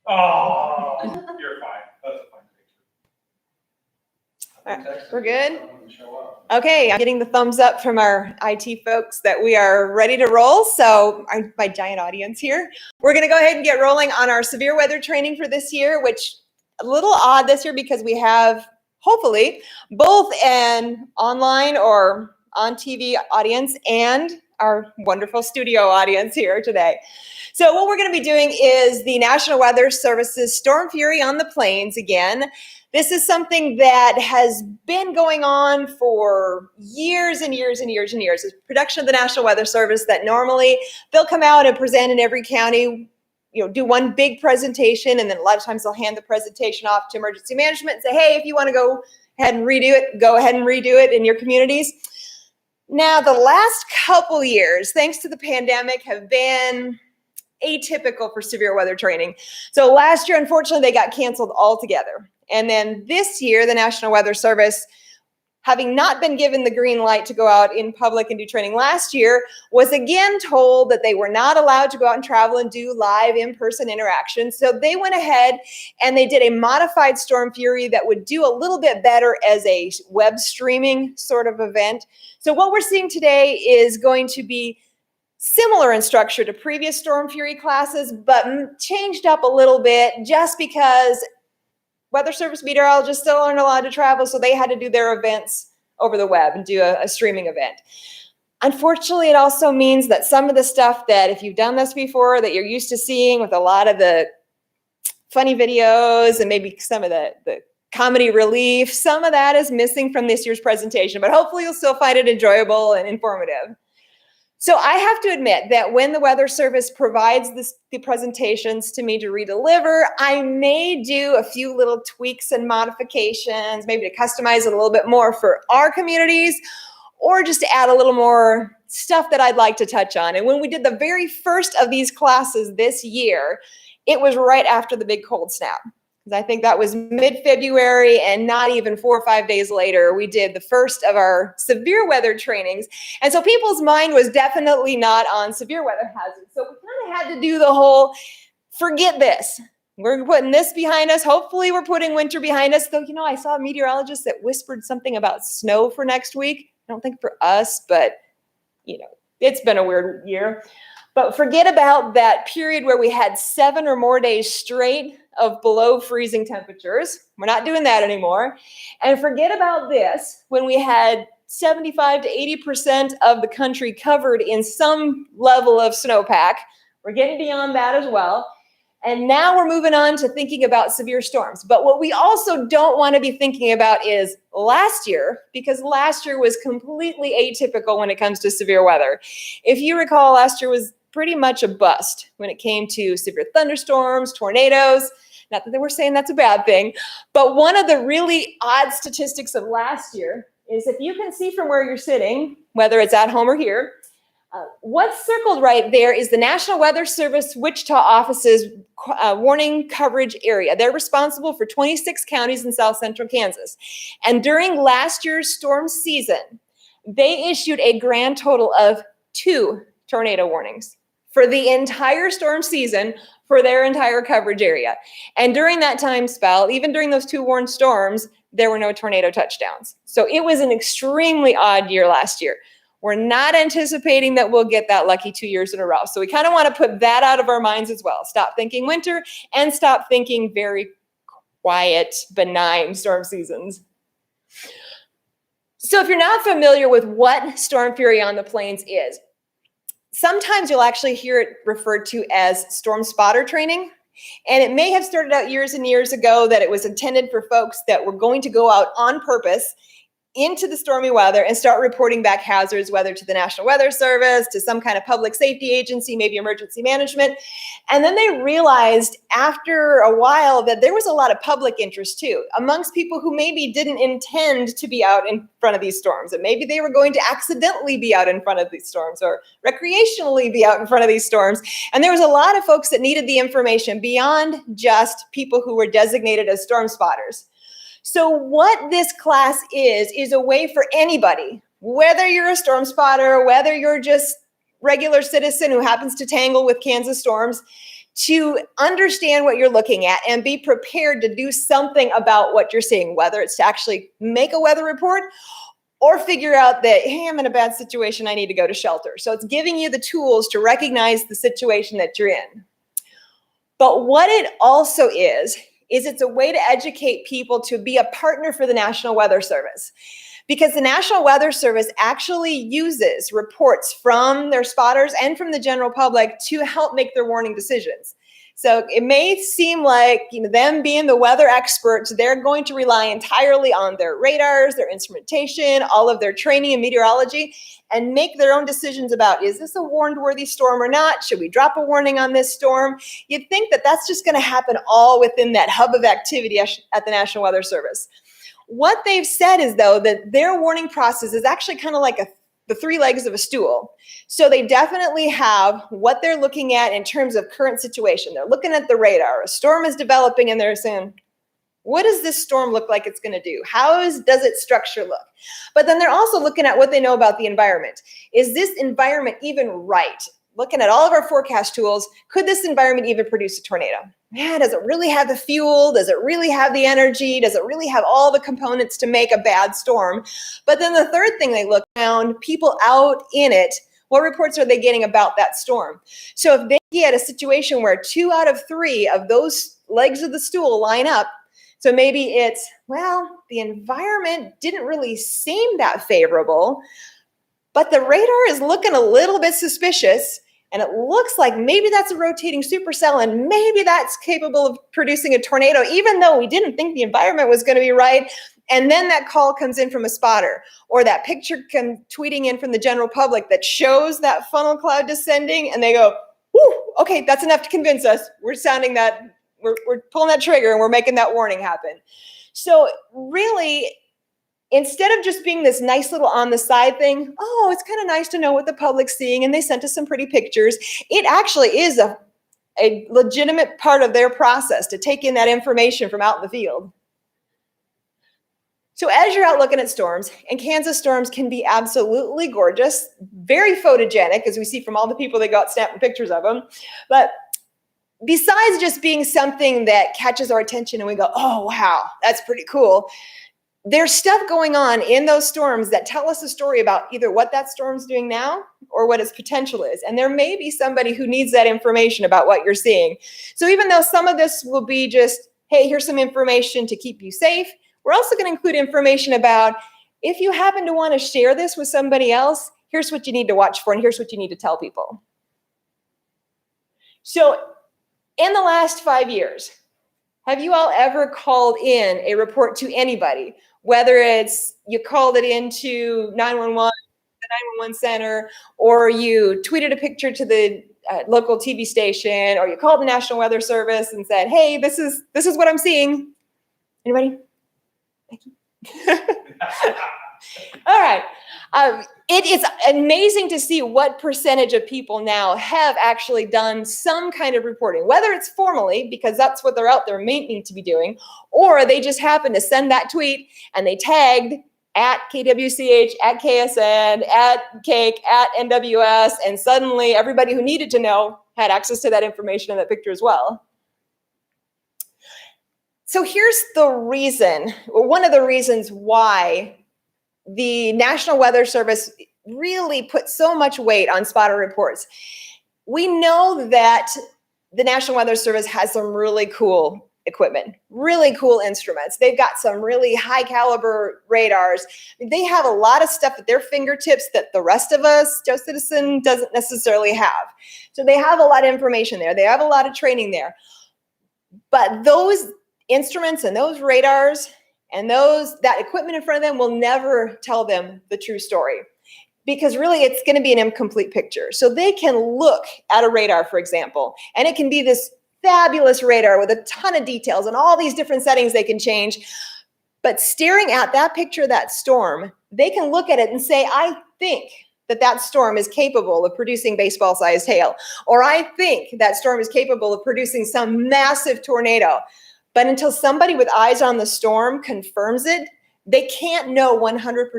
Oh, you're fine. That's a fine picture. We're good? Okay, I'm getting the thumbs up from our IT folks that we are ready to roll. So my giant audience here, we're going to go ahead and get rolling on our severe weather training for this year, which a little odd this year because we have hopefully both an online or on TV audience and our wonderful studio audience here today. So what we're going to be doing is the National Weather Service's Storm Fury on the Plains again. This is something that has been going on for years and years and years and years. It's a production of the National Weather Service that normally they'll come out and present in every county, do one big presentation, and then a lot of times they'll hand the presentation off to emergency management and say, hey, if you want to go ahead and redo it, go ahead and redo it in your communities. Now, the last couple years, thanks to the pandemic, have been atypical for severe weather training. So last year, unfortunately, they got canceled altogether. And then this year, the National Weather Service, having not been given the green light to go out in public and do training last year, was again told that they were not allowed to go out and travel and do live in-person interactions. So they went ahead and they did a modified Storm Fury that would do a little bit better as a web streaming sort of event. So what we're seeing today is going to be similar in structure to previous Storm Fury classes, but changed up a little bit just because Weather Service meteorologists still aren't allowed to travel, so they had to do their events over the web and do a streaming event. Unfortunately, it also means that some of the stuff that, if you've done this before, that you're used to seeing with a lot of the funny videos and maybe some of the comedy relief, some of that is missing from this year's presentation, but hopefully you'll still find it enjoyable and informative. So I have to admit that when the Weather Service provides the presentations to me to redeliver, I may do a few little tweaks and modifications, maybe to customize it a little bit more for our communities, or just to add a little more stuff that I'd like to touch on. And when we did the very first of these classes this year, it was right after the big cold snap. I think that was mid-February, and not even 4 or 5 days later, we did the first of our severe weather trainings. And so people's mind was definitely not on severe weather hazards. So we kind of had to do the whole, forget this. We're putting this behind us. Hopefully we're putting winter behind us. Though, I saw a meteorologist that whispered something about snow for next week. I don't think for us, but, it's been a weird year. But forget about that period where we had 7 or more days straight of below freezing temperatures. We're not doing that anymore. And forget about this, when we had 75 to 80% of the country covered in some level of snowpack. We're getting beyond that as well. And now we're moving on to thinking about severe storms. But what we also don't want to be thinking about is last year, because last year was completely atypical when it comes to severe weather. If you recall, last year was pretty much a bust when it came to severe thunderstorms, tornadoes. Not that they were saying that's a bad thing, but one of the really odd statistics of last year is, if you can see from where you're sitting, whether it's at home or here, what's circled right there is the National Weather Service Wichita office's warning coverage area. They're responsible for 26 counties in south central Kansas. And during last year's storm season, they issued a grand total of 2 tornado warnings for the entire storm season for their entire coverage area. And during that time spell, even during those 2 warned storms, there were no tornado touchdowns. So it was an extremely odd year last year. We're not anticipating that we'll get that lucky 2 years in a row. So we kind of want to put that out of our minds as well. Stop thinking winter and stop thinking very quiet, benign storm seasons. So if you're not familiar with what Storm Fury on the Plains is, sometimes you'll actually hear it referred to as storm spotter training. And it may have started out years and years ago that it was intended for folks that were going to go out on purpose into the stormy weather and start reporting back hazards, whether to the National Weather Service, to some kind of public safety agency, maybe emergency management. And then they realized after a while that there was a lot of public interest too, amongst people who maybe didn't intend to be out in front of these storms, and maybe they were going to accidentally be out in front of these storms or recreationally be out in front of these storms. And there was a lot of folks that needed the information beyond just people who were designated as storm spotters. So what this class is a way for anybody, whether you're a storm spotter, whether you're just regular citizen who happens to tangle with Kansas storms, to understand what you're looking at and be prepared to do something about what you're seeing, whether it's to actually make a weather report or figure out that, hey, I'm in a bad situation, I need to go to shelter. So it's giving you the tools to recognize the situation that you're in. But what it also is it's a way to educate people to be a partner for the National Weather Service. Because the National Weather Service actually uses reports from their spotters and from the general public to help make their warning decisions. So it may seem like, them being the weather experts, they're going to rely entirely on their radars, their instrumentation, all of their training in meteorology, and make their own decisions about, is this a warned-worthy storm or not? Should we drop a warning on this storm? You'd think that that's just going to happen all within that hub of activity at the National Weather Service. What they've said is, though, that their warning process is actually kind of like the three legs of a stool. So they definitely have what they're looking at in terms of current situation. They're looking at the radar. A storm is developing and they're saying, what does this storm look like it's going to do? Does its structure look? But then they're also looking at what they know about the environment. Is this environment even right? Looking at all of our forecast tools, could this environment even produce a tornado? Man, does it really have the fuel? Does it really have the energy? Does it really have all the components to make a bad storm? But then the third thing they look around, people out in it, what reports are they getting about that storm? So if they get a situation where 2 out of 3 of those legs of the stool line up, so maybe it's, well, the environment didn't really seem that favorable, but the radar is looking a little bit suspicious, and it looks like maybe that's a rotating supercell, and maybe that's capable of producing a tornado, even though we didn't think the environment was going to be right. And then that call comes in from a spotter, or that picture comes tweeting in from the general public that shows that funnel cloud descending, and they go, whew, okay, that's enough to convince us. We're sounding that, we're pulling that trigger, and we're making that warning happen. So really, instead of just being this nice little on the side thing, oh, it's kind of nice to know what the public's seeing, and they sent us some pretty pictures, it actually is a legitimate part of their process to take in that information from out in the field. So as you're out looking at storms, and Kansas storms can be absolutely gorgeous, very photogenic, as we see from all the people that got snapping pictures of them. But besides just being something that catches our attention and we go, oh, wow, that's pretty cool, there's stuff going on in those storms that tell us a story about either what that storm's doing now or what its potential is. And there may be somebody who needs that information about what you're seeing. So even though some of this will be just, hey, here's some information to keep you safe, we're also going to include information about, if you happen to want to share this with somebody else, here's what you need to watch for, and here's what you need to tell people. So in the last 5 years, have you all ever called in a report to anybody? Whether it's you called it into 911, the 911 center, or you tweeted a picture to the local TV station, or you called the National Weather Service and said, hey, this is what I'm seeing. Anybody? Thank you. All right. It is amazing to see what percentage of people now have actually done some kind of reporting, whether it's formally, because that's what they're out there may need to be doing, or they just happen to send that tweet and they tagged at KWCH, at KSN, at CAKE, at NWS, and suddenly everybody who needed to know had access to that information and that picture as well. So here's the reason, or one of the reasons why the National Weather Service really put so much weight on spotter reports. We know that the National Weather Service has some really cool equipment, really cool instruments. They've got some really high caliber radars. They have a lot of stuff at their fingertips that the rest of us, Joe Citizen, doesn't necessarily have. So they have a lot of information there. They have a lot of training there. But those instruments and those radars and that equipment in front of them will never tell them the true story, because really it's going to be an incomplete picture. So they can look at a radar, for example, and it can be this fabulous radar with a ton of details and all these different settings they can change. But staring at that picture of that storm, they can look at it and say, I think that storm is capable of producing baseball-sized hail, or I think that storm is capable of producing some massive tornado. But until somebody with eyes on the storm confirms it, They can't know 100%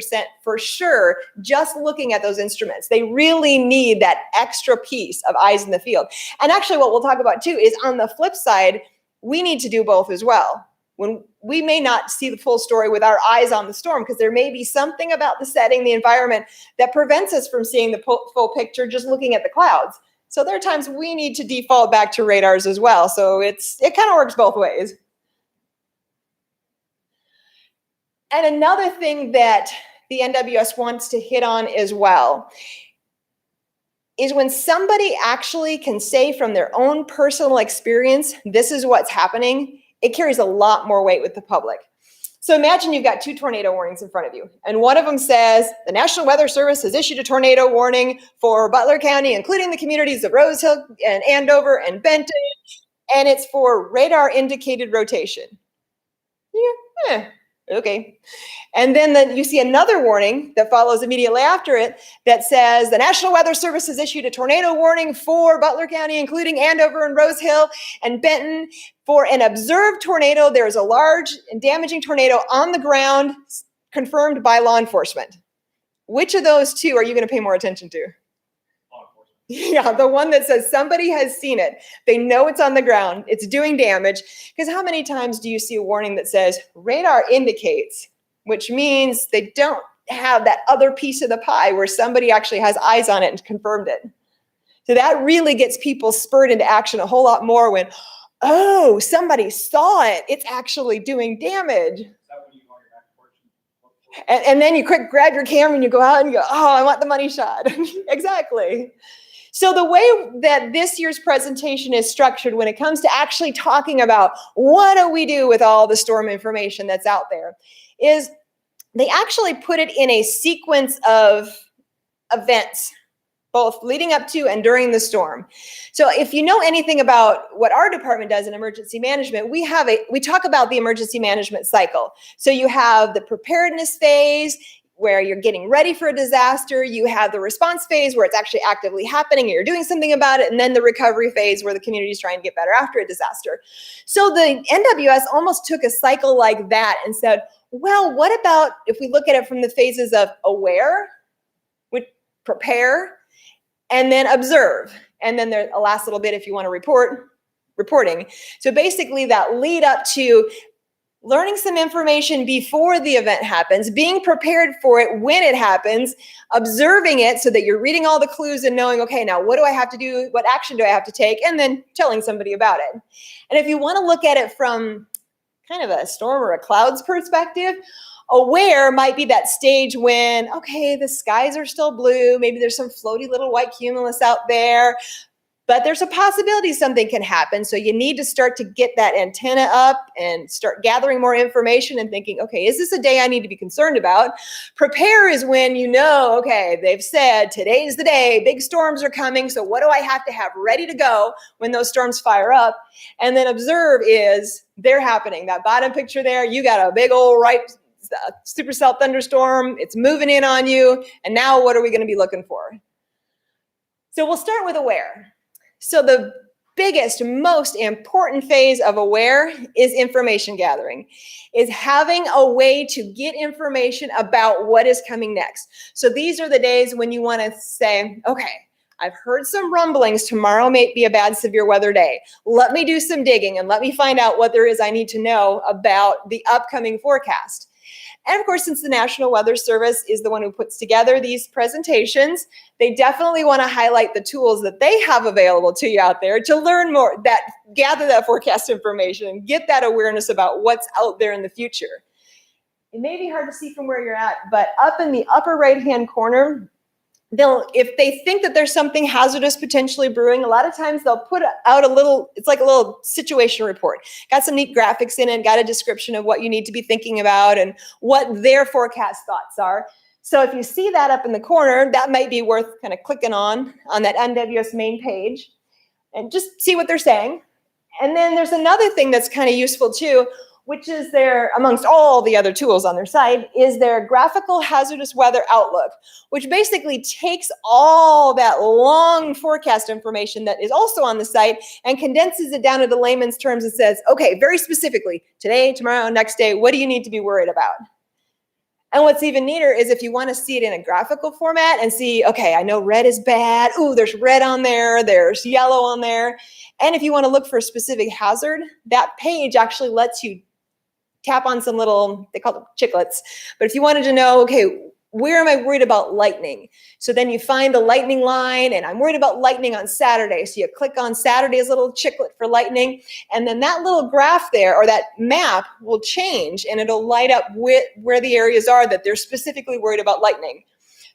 for sure just looking at those instruments. They really need that extra piece of eyes in the field. And actually what we'll talk about too is on the flip side, we need to do both as well. When we may not see the full story with our eyes on the storm because there may be something about the setting, the environment that prevents us from seeing the full picture just looking at the clouds. So there are times we need to default back to radars as well. So it kind of works both ways. And another thing that the NWS wants to hit on as well is when somebody actually can say from their own personal experience, this is what's happening, it carries a lot more weight with the public. So imagine you've got 2 tornado warnings in front of you, and one of them says, the National Weather Service has issued a tornado warning for Butler County, including the communities of Rose Hill and Andover and Benton, and it's for radar indicated rotation. Yeah, okay. And then you see another warning that follows immediately after it that says the National Weather Service has issued a tornado warning for Butler County, including Andover and Rose Hill and Benton. For an observed tornado, there is a large and damaging tornado on the ground confirmed by law enforcement. Which of those two are you going to pay more attention to? Yeah, the one that says somebody has seen it. They know it's on the ground. It's doing damage. Because how many times do you see a warning that says radar indicates, which means they don't have that other piece of the pie where somebody actually has eyes on it and confirmed it. So that really gets people spurred into action a whole lot more when, oh, somebody saw it. It's actually doing damage. And then you quick grab your camera and you go out and you go, oh, I want the money shot. Exactly. So the way that this year's presentation is structured when it comes to actually talking about what do we do with all the storm information that's out there is they actually put it in a sequence of events, both leading up to and during the storm. So if you know anything about what our department does in emergency management, we talk about the emergency management cycle. So you have the preparedness phase, where you're getting ready for a disaster. You have the response phase where it's actually actively happening and you're doing something about it. And then the recovery phase where the community is trying to get better after a disaster. So the NWS almost took a cycle like that and said, well, what about if we look at it from the phases of aware, prepare, and then observe. And then there's a last little bit if you want to reporting. So basically that lead up to learning some information before the event happens, being prepared for it when it happens, observing it so that you're reading all the clues and knowing, okay, now what do I have to do? What action do I have to take? And then telling somebody about it. And if you want to look at it from kind of a storm or a clouds perspective, aware might be that stage when, okay, the skies are still blue. Maybe there's some floaty little white cumulus out there. But there's a possibility something can happen. So you need to start to get that antenna up and start gathering more information and thinking, okay, is this a day I need to be concerned about? Prepare is when you know, okay, they've said today's the day, big storms are coming. So what do I have to have ready to go when those storms fire up? And then observe is they're happening. That bottom picture there, you got a big old supercell thunderstorm. It's moving in on you. And now what are we going to be looking for? So we'll start with aware. So the biggest, most important phase of aware is information gathering, is having a way to get information about what is coming next. So these are the days when you want to say, okay, I've heard some rumblings. Tomorrow may be a bad severe weather day. Let me do some digging and let me find out what there is I need to know about the upcoming forecast. And of course, since the National Weather Service is the one who puts together these presentations, they definitely want to highlight the tools that they have available to you out there to learn more, gather that forecast information, get that awareness about what's out there in the future. It may be hard to see from where you're at, but up in the upper right-hand corner, if they think that there's something hazardous potentially brewing, a lot of times they'll put out it's like a little situation report. Got some neat graphics in it, got a description of what you need to be thinking about and what their forecast thoughts are. So if you see that up in the corner, that might be worth kind of clicking on that NWS main page and just see what they're saying. And then there's another thing that's kind of useful too, which is amongst all the other tools on their site, is their graphical hazardous weather outlook, which basically takes all that long forecast information that is also on the site and condenses it down into layman's terms and says, okay, very specifically, today, tomorrow, next day, what do you need to be worried about? And what's even neater is if you want to see it in a graphical format and see, okay, I know red is bad. Ooh, there's red on there. There's yellow on there. And if you want to look for a specific hazard, that page actually lets you tap on some little, they call them chiclets. But if you wanted to know, okay, where am I worried about lightning? So then you find the lightning line, and I'm worried about lightning on Saturday. So you click on Saturday's little chiclet for lightning, and then that little graph there, or that map, will change, and it'll light up with where the areas are that they're specifically worried about lightning.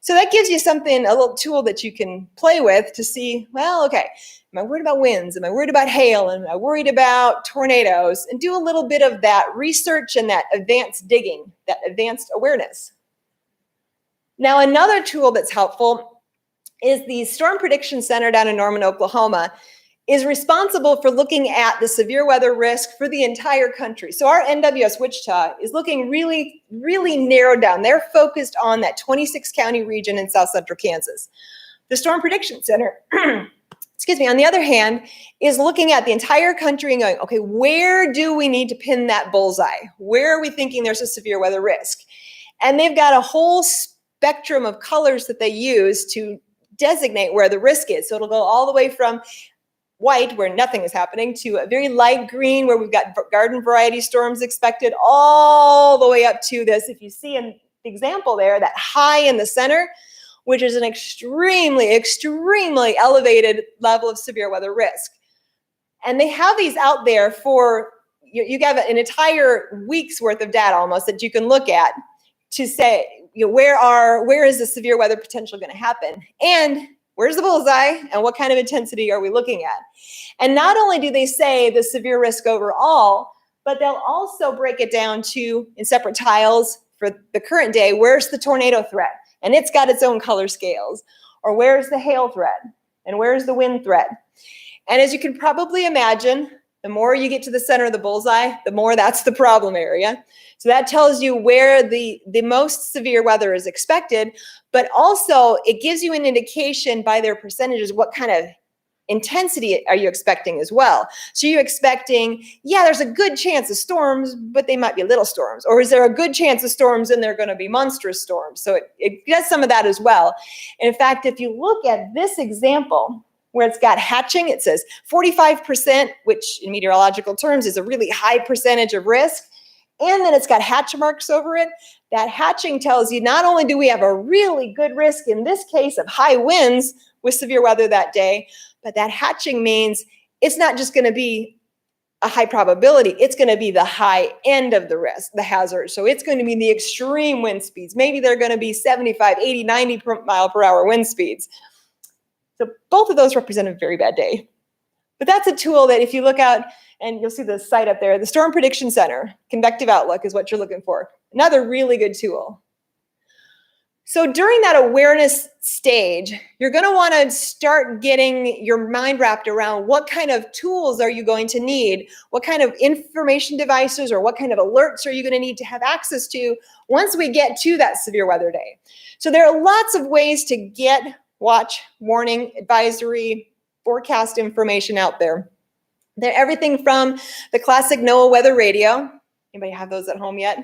So that gives you something, a little tool that you can play with to see, well, okay, am I worried about winds? Am I worried about hail? Am I worried about tornadoes? And do a little bit of that research and that advanced digging, that advanced awareness. Now, another tool that's helpful is the Storm Prediction Center down in Norman, Oklahoma, is responsible for looking at the severe weather risk for the entire country. So our NWS Wichita is looking really, really narrowed down. They're focused on that 26 county region in south central Kansas. The Storm Prediction Center, excuse me, on the other hand, is looking at the entire country and going, okay, where do we need to pin that bullseye? Where are we thinking there's a severe weather risk? And they've got a whole spectrum of colors that they use to designate where the risk is. So it'll go all the way from white, where nothing is happening, to a very light green, where we've got garden variety storms expected, all the way up to this, if you see an example there, that high in the center, which is an extremely, extremely elevated level of severe weather risk. And they have these out there for, you have an entire week's worth of data almost that you can look at to say, where is the severe weather potential going to happen? And where's the bullseye? And what kind of intensity are we looking at? And not only do they say the severe risk overall, but they'll also break it down to, in separate tiles for the current day, where's the tornado threat? And it's got its own color scales. Or where's the hail threat? And where's the wind threat? And as you can probably imagine, the more you get to the center of the bullseye, the more that's the problem area. So that tells you where the most severe weather is expected, but also it gives you an indication by their percentages what kind of intensity are you expecting as well. So you're expecting, yeah, there's a good chance of storms, but they might be little storms. Or is there a good chance of storms and they're going to be monstrous storms? So it does some of that as well. And in fact, if you look at this example, where it's got hatching, it says 45%, which in meteorological terms is a really high percentage of risk. And then it's got hatch marks over it. That hatching tells you not only do we have a really good risk in this case of high winds with severe weather that day, but that hatching means it's not just going to be a high probability, it's going to be the high end of the risk, the hazard. So it's going to be the extreme wind speeds. Maybe they're going to be 75, 80, 90 mile per hour wind speeds. So both of those represent a very bad day. But that's a tool that if you look out, and you'll see the site up there, the Storm Prediction Center, Convective Outlook is what you're looking for. Another really good tool. So during that awareness stage, you're going to want to start getting your mind wrapped around what kind of tools are you going to need, what kind of information devices or what kind of alerts are you going to need to have access to once we get to that severe weather day. So there are lots of ways to get watch, warning, advisory, forecast information out there. They're everything from the classic NOAA weather radio. Anybody have those at home yet?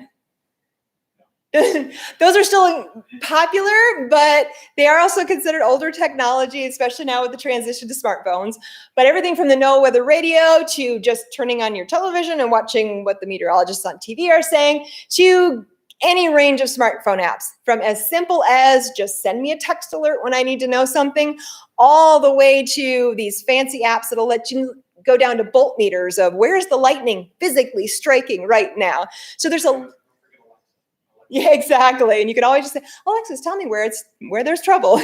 Those are still popular, but they are also considered older technology, especially now with the transition to smartphones. But everything from the NOAA weather radio to just turning on your television and watching what the meteorologists on TV are saying, to any range of smartphone apps, from as simple as just send me a text alert when I need to know something, all the way to these fancy apps that'll let you go down to volt meters of where's the lightning physically striking right now. So there's a, yeah, exactly. And you can always just say, Alexis, tell me where there's trouble.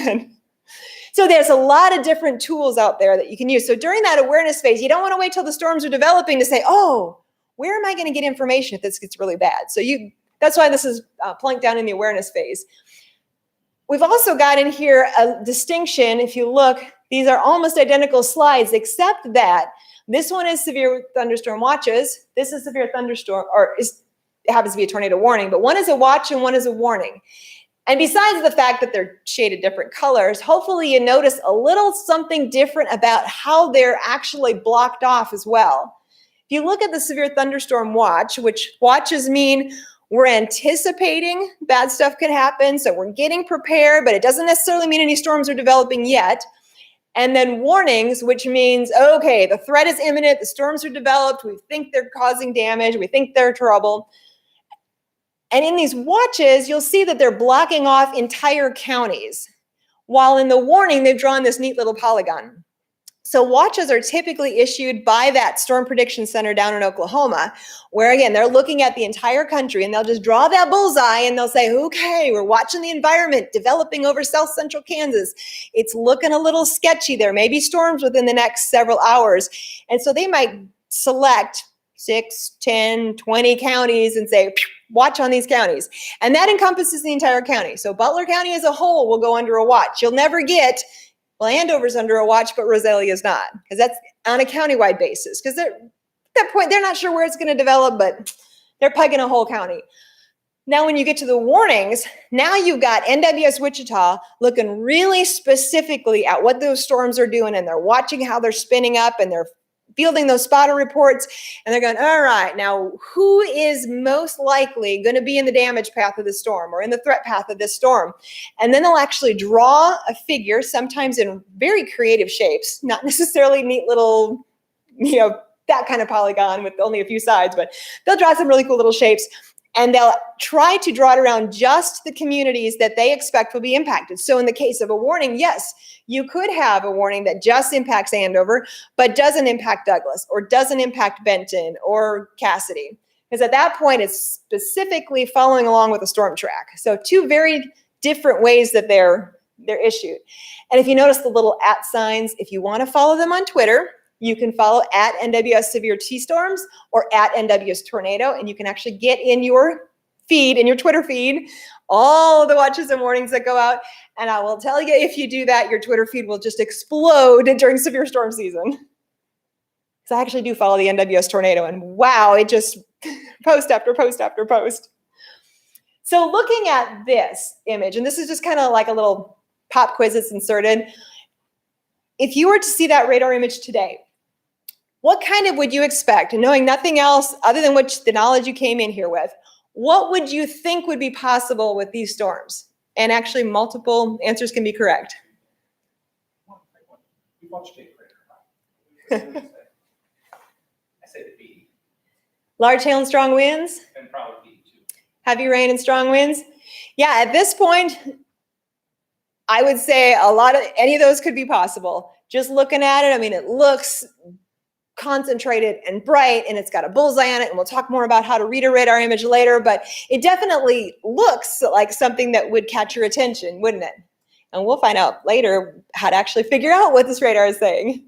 So there's a lot of different tools out there that you can use. So during that awareness phase, you don't want to wait till the storms are developing to say, oh, where am I going to get information if this gets really bad? So that's why this is plunked down in the awareness phase. We've also got in here a distinction. If you look, these are almost identical slides, except that this one is severe thunderstorm watches. This is severe thunderstorm, it happens to be a tornado warning, but one is a watch and one is a warning. And besides the fact that they're shaded different colors, hopefully you notice a little something different about how they're actually blocked off as well. If you look at the severe thunderstorm watch, which watches mean We're anticipating bad stuff could happen, so we're getting prepared, but it doesn't necessarily mean any storms are developing yet. And then warnings, which means, okay, the threat is imminent, the storms are developed, we think they're causing damage, we think they're trouble. And in these watches, you'll see that they're blocking off entire counties, while in the warning, they've drawn this neat little polygon. So watches are typically issued by that Storm Prediction Center down in Oklahoma, where again, they're looking at the entire country and they'll just draw that bullseye and they'll say, okay, we're watching the environment developing over south central Kansas. It's looking a little sketchy. There may be storms within the next several hours. And so they might select 6, 10, 20 counties and say, watch on these counties. And that encompasses the entire county. So Butler County as a whole will go under a watch. You'll never get Landover's under a watch, but Rosalia's not, because that's on a countywide basis. Because at that point, they're not sure where it's going to develop, but they're pegging a whole county. Now, when you get to the warnings, now you've got NWS Wichita looking really specifically at what those storms are doing, and they're watching how they're spinning up, and they're fielding those spotter reports, and they're going, all right, now who is most likely going to be in the damage path of the storm or in the threat path of this storm? And then they'll actually draw a figure, sometimes in very creative shapes, not necessarily neat little, that kind of polygon with only a few sides, but they'll draw some really cool little shapes. And they'll try to draw it around just the communities that they expect will be impacted. So in the case of a warning, yes, you could have a warning that just impacts Andover, but doesn't impact Douglas or doesn't impact Benton or Cassidy. Because at that point, it's specifically following along with the storm track. So two very different ways that they're issued. And if you notice the little @ signs, if you want to follow them on Twitter, you can follow at NWS Severe T-Storms or at NWS Tornado, and you can actually get in your feed, in your Twitter feed, all of the watches and warnings that go out. And I will tell you, if you do that, your Twitter feed will just explode during severe storm season. Because I actually do follow the NWS Tornado, and wow, it just post after post after post. So looking at this image, and this is just kind of like a little pop quiz that's inserted. If you were to see that radar image today, what kind of would you expect? And knowing nothing else other than the knowledge you came in here with, what would you think would be possible with these storms? And actually, multiple answers can be correct. We watched it. I say the B. Large hail and strong winds? And probably B too. Heavy rain and strong winds? Yeah, at this point, I would say any of those could be possible. Just looking at it, I mean, it looks concentrated and bright, and it's got a bullseye on it, and we'll talk more about how to read a radar image later, but it definitely looks like something that would catch your attention, wouldn't it? And we'll find out later how to actually figure out what this radar is saying.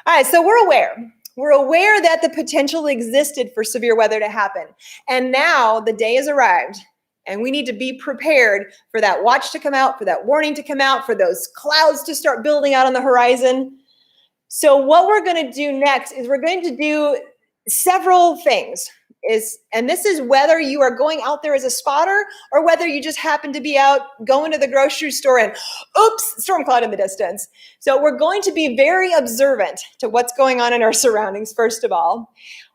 All right, so we're aware. We're aware that the potential existed for severe weather to happen, and now the day has arrived. And we need to be prepared for that watch to come out, for that warning to come out, for those clouds to start building out on the horizon. So what we're going to do next is we're going to do several things. And this is whether you are going out there as a spotter or whether you just happen to be out going to the grocery store and, oops, storm cloud in the distance. So we're going to be very observant to what's going on in our surroundings, first of all.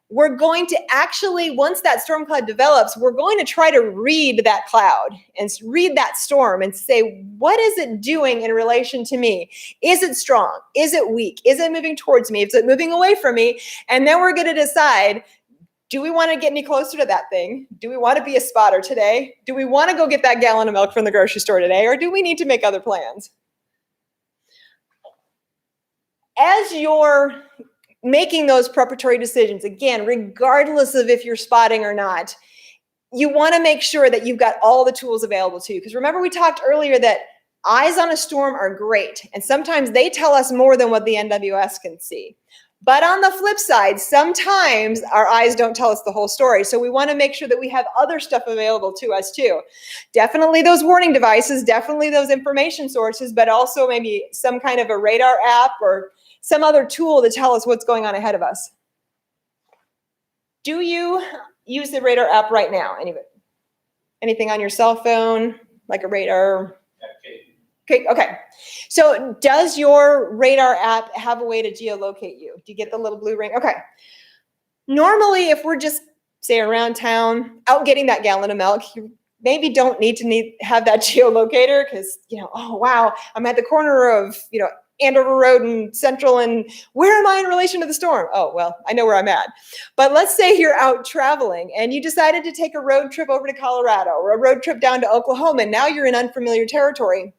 We're going to actually, once that storm cloud develops, we're going to try to read that cloud and read that storm and say, what is it doing in relation to me? Is it strong? Is it weak? Is it moving towards me? Is it moving away from me? And then we're going to decide, do we want to get any closer to that thing? Do we want to be a spotter today? Do we want to go get that gallon of milk from the grocery store today? Or do we need to make other plans? As you're making those preparatory decisions, again, regardless of if you're spotting or not, you want to make sure that you've got all the tools available to you. Because remember, we talked earlier that eyes on a storm are great. And sometimes they tell us more than what the NWS can see. But on the flip side, sometimes our eyes don't tell us the whole story. So we want to make sure that we have other stuff available to us too. Definitely those warning devices, definitely those information sources, but also maybe some kind of a radar app or some other tool to tell us what's going on ahead of us. Do you use the radar app right now? Anything on your cell phone, like a radar? Okay. So does your radar app have a way to geolocate you? Do you get the little blue ring? Okay. Normally, if we're just say around town, out getting that gallon of milk. You maybe don't need to have that geolocator because, oh, wow, I'm at the corner of, Andover Road and Central, and where am I in relation to the storm? Oh, well, I know where I'm at. But let's say you're out traveling and you decided to take a road trip over to Colorado or a road trip down to Oklahoma, and now you're in unfamiliar territory.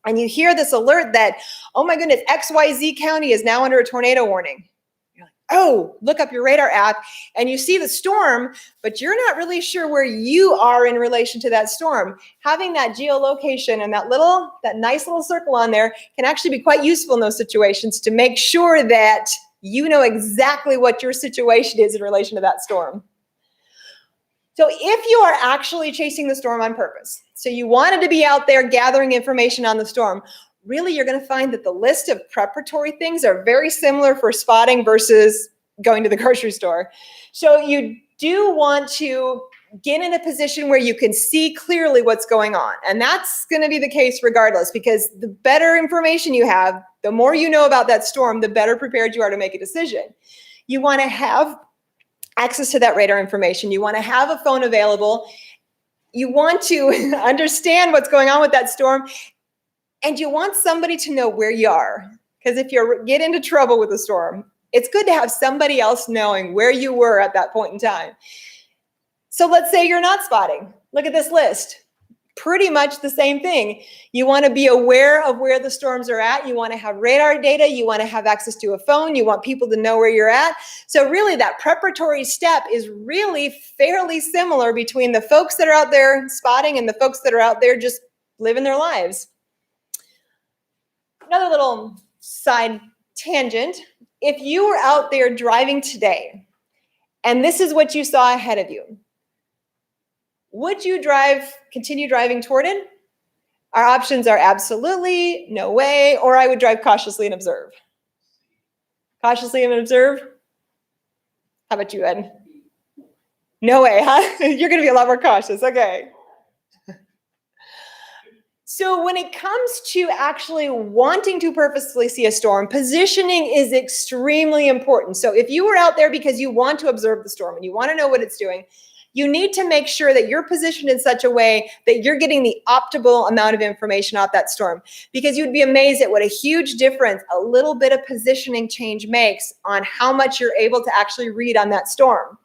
And you hear this alert that, oh my goodness, XYZ County is now under a tornado warning. You're like, oh, look up your radar app and you see the storm, but you're not really sure where you are in relation to that storm. Having that geolocation and that nice little circle on there can actually be quite useful in those situations to make sure that you know exactly what your situation is in relation to that storm. So if you are actually chasing the storm on purpose, so you wanted to be out there gathering information on the storm, really you're going to find that the list of preparatory things are very similar for spotting versus going to the grocery store. So you do want to get in a position where you can see clearly what's going on. And that's going to be the case regardless, because the better information you have, the more you know about that storm, the better prepared you are to make a decision. You want to have access to that radar information. You want to have a phone available. You want to understand what's going on with that storm. And you want somebody to know where you are. Because if you get into trouble with a storm, it's good to have somebody else knowing where you were at that point in time. So let's say you're not spotting. Look at this list. Pretty much the same thing. You want to be aware of where the storms are at. You want to have radar data. You want to have access to a phone. You want people to know where you're at. So really that preparatory step is really fairly similar between the folks that are out there spotting and the folks that are out there just living their lives. Another little side tangent. If you were out there driving today and this is what you saw ahead of you, would you continue driving toward it? Our options are absolutely, no way, or I would drive cautiously and observe. Cautiously and observe? How about you, Ed? No way, huh? You're going to be a lot more cautious. Okay. So when it comes to actually wanting to purposefully see a storm, positioning is extremely important. So if you were out there because you want to observe the storm and you want to know what it's doing, you need to make sure that you're positioned in such a way that you're getting the optimal amount of information off that storm, because you'd be amazed at what a huge difference a little bit of positioning change makes on how much you're able to actually read on that storm.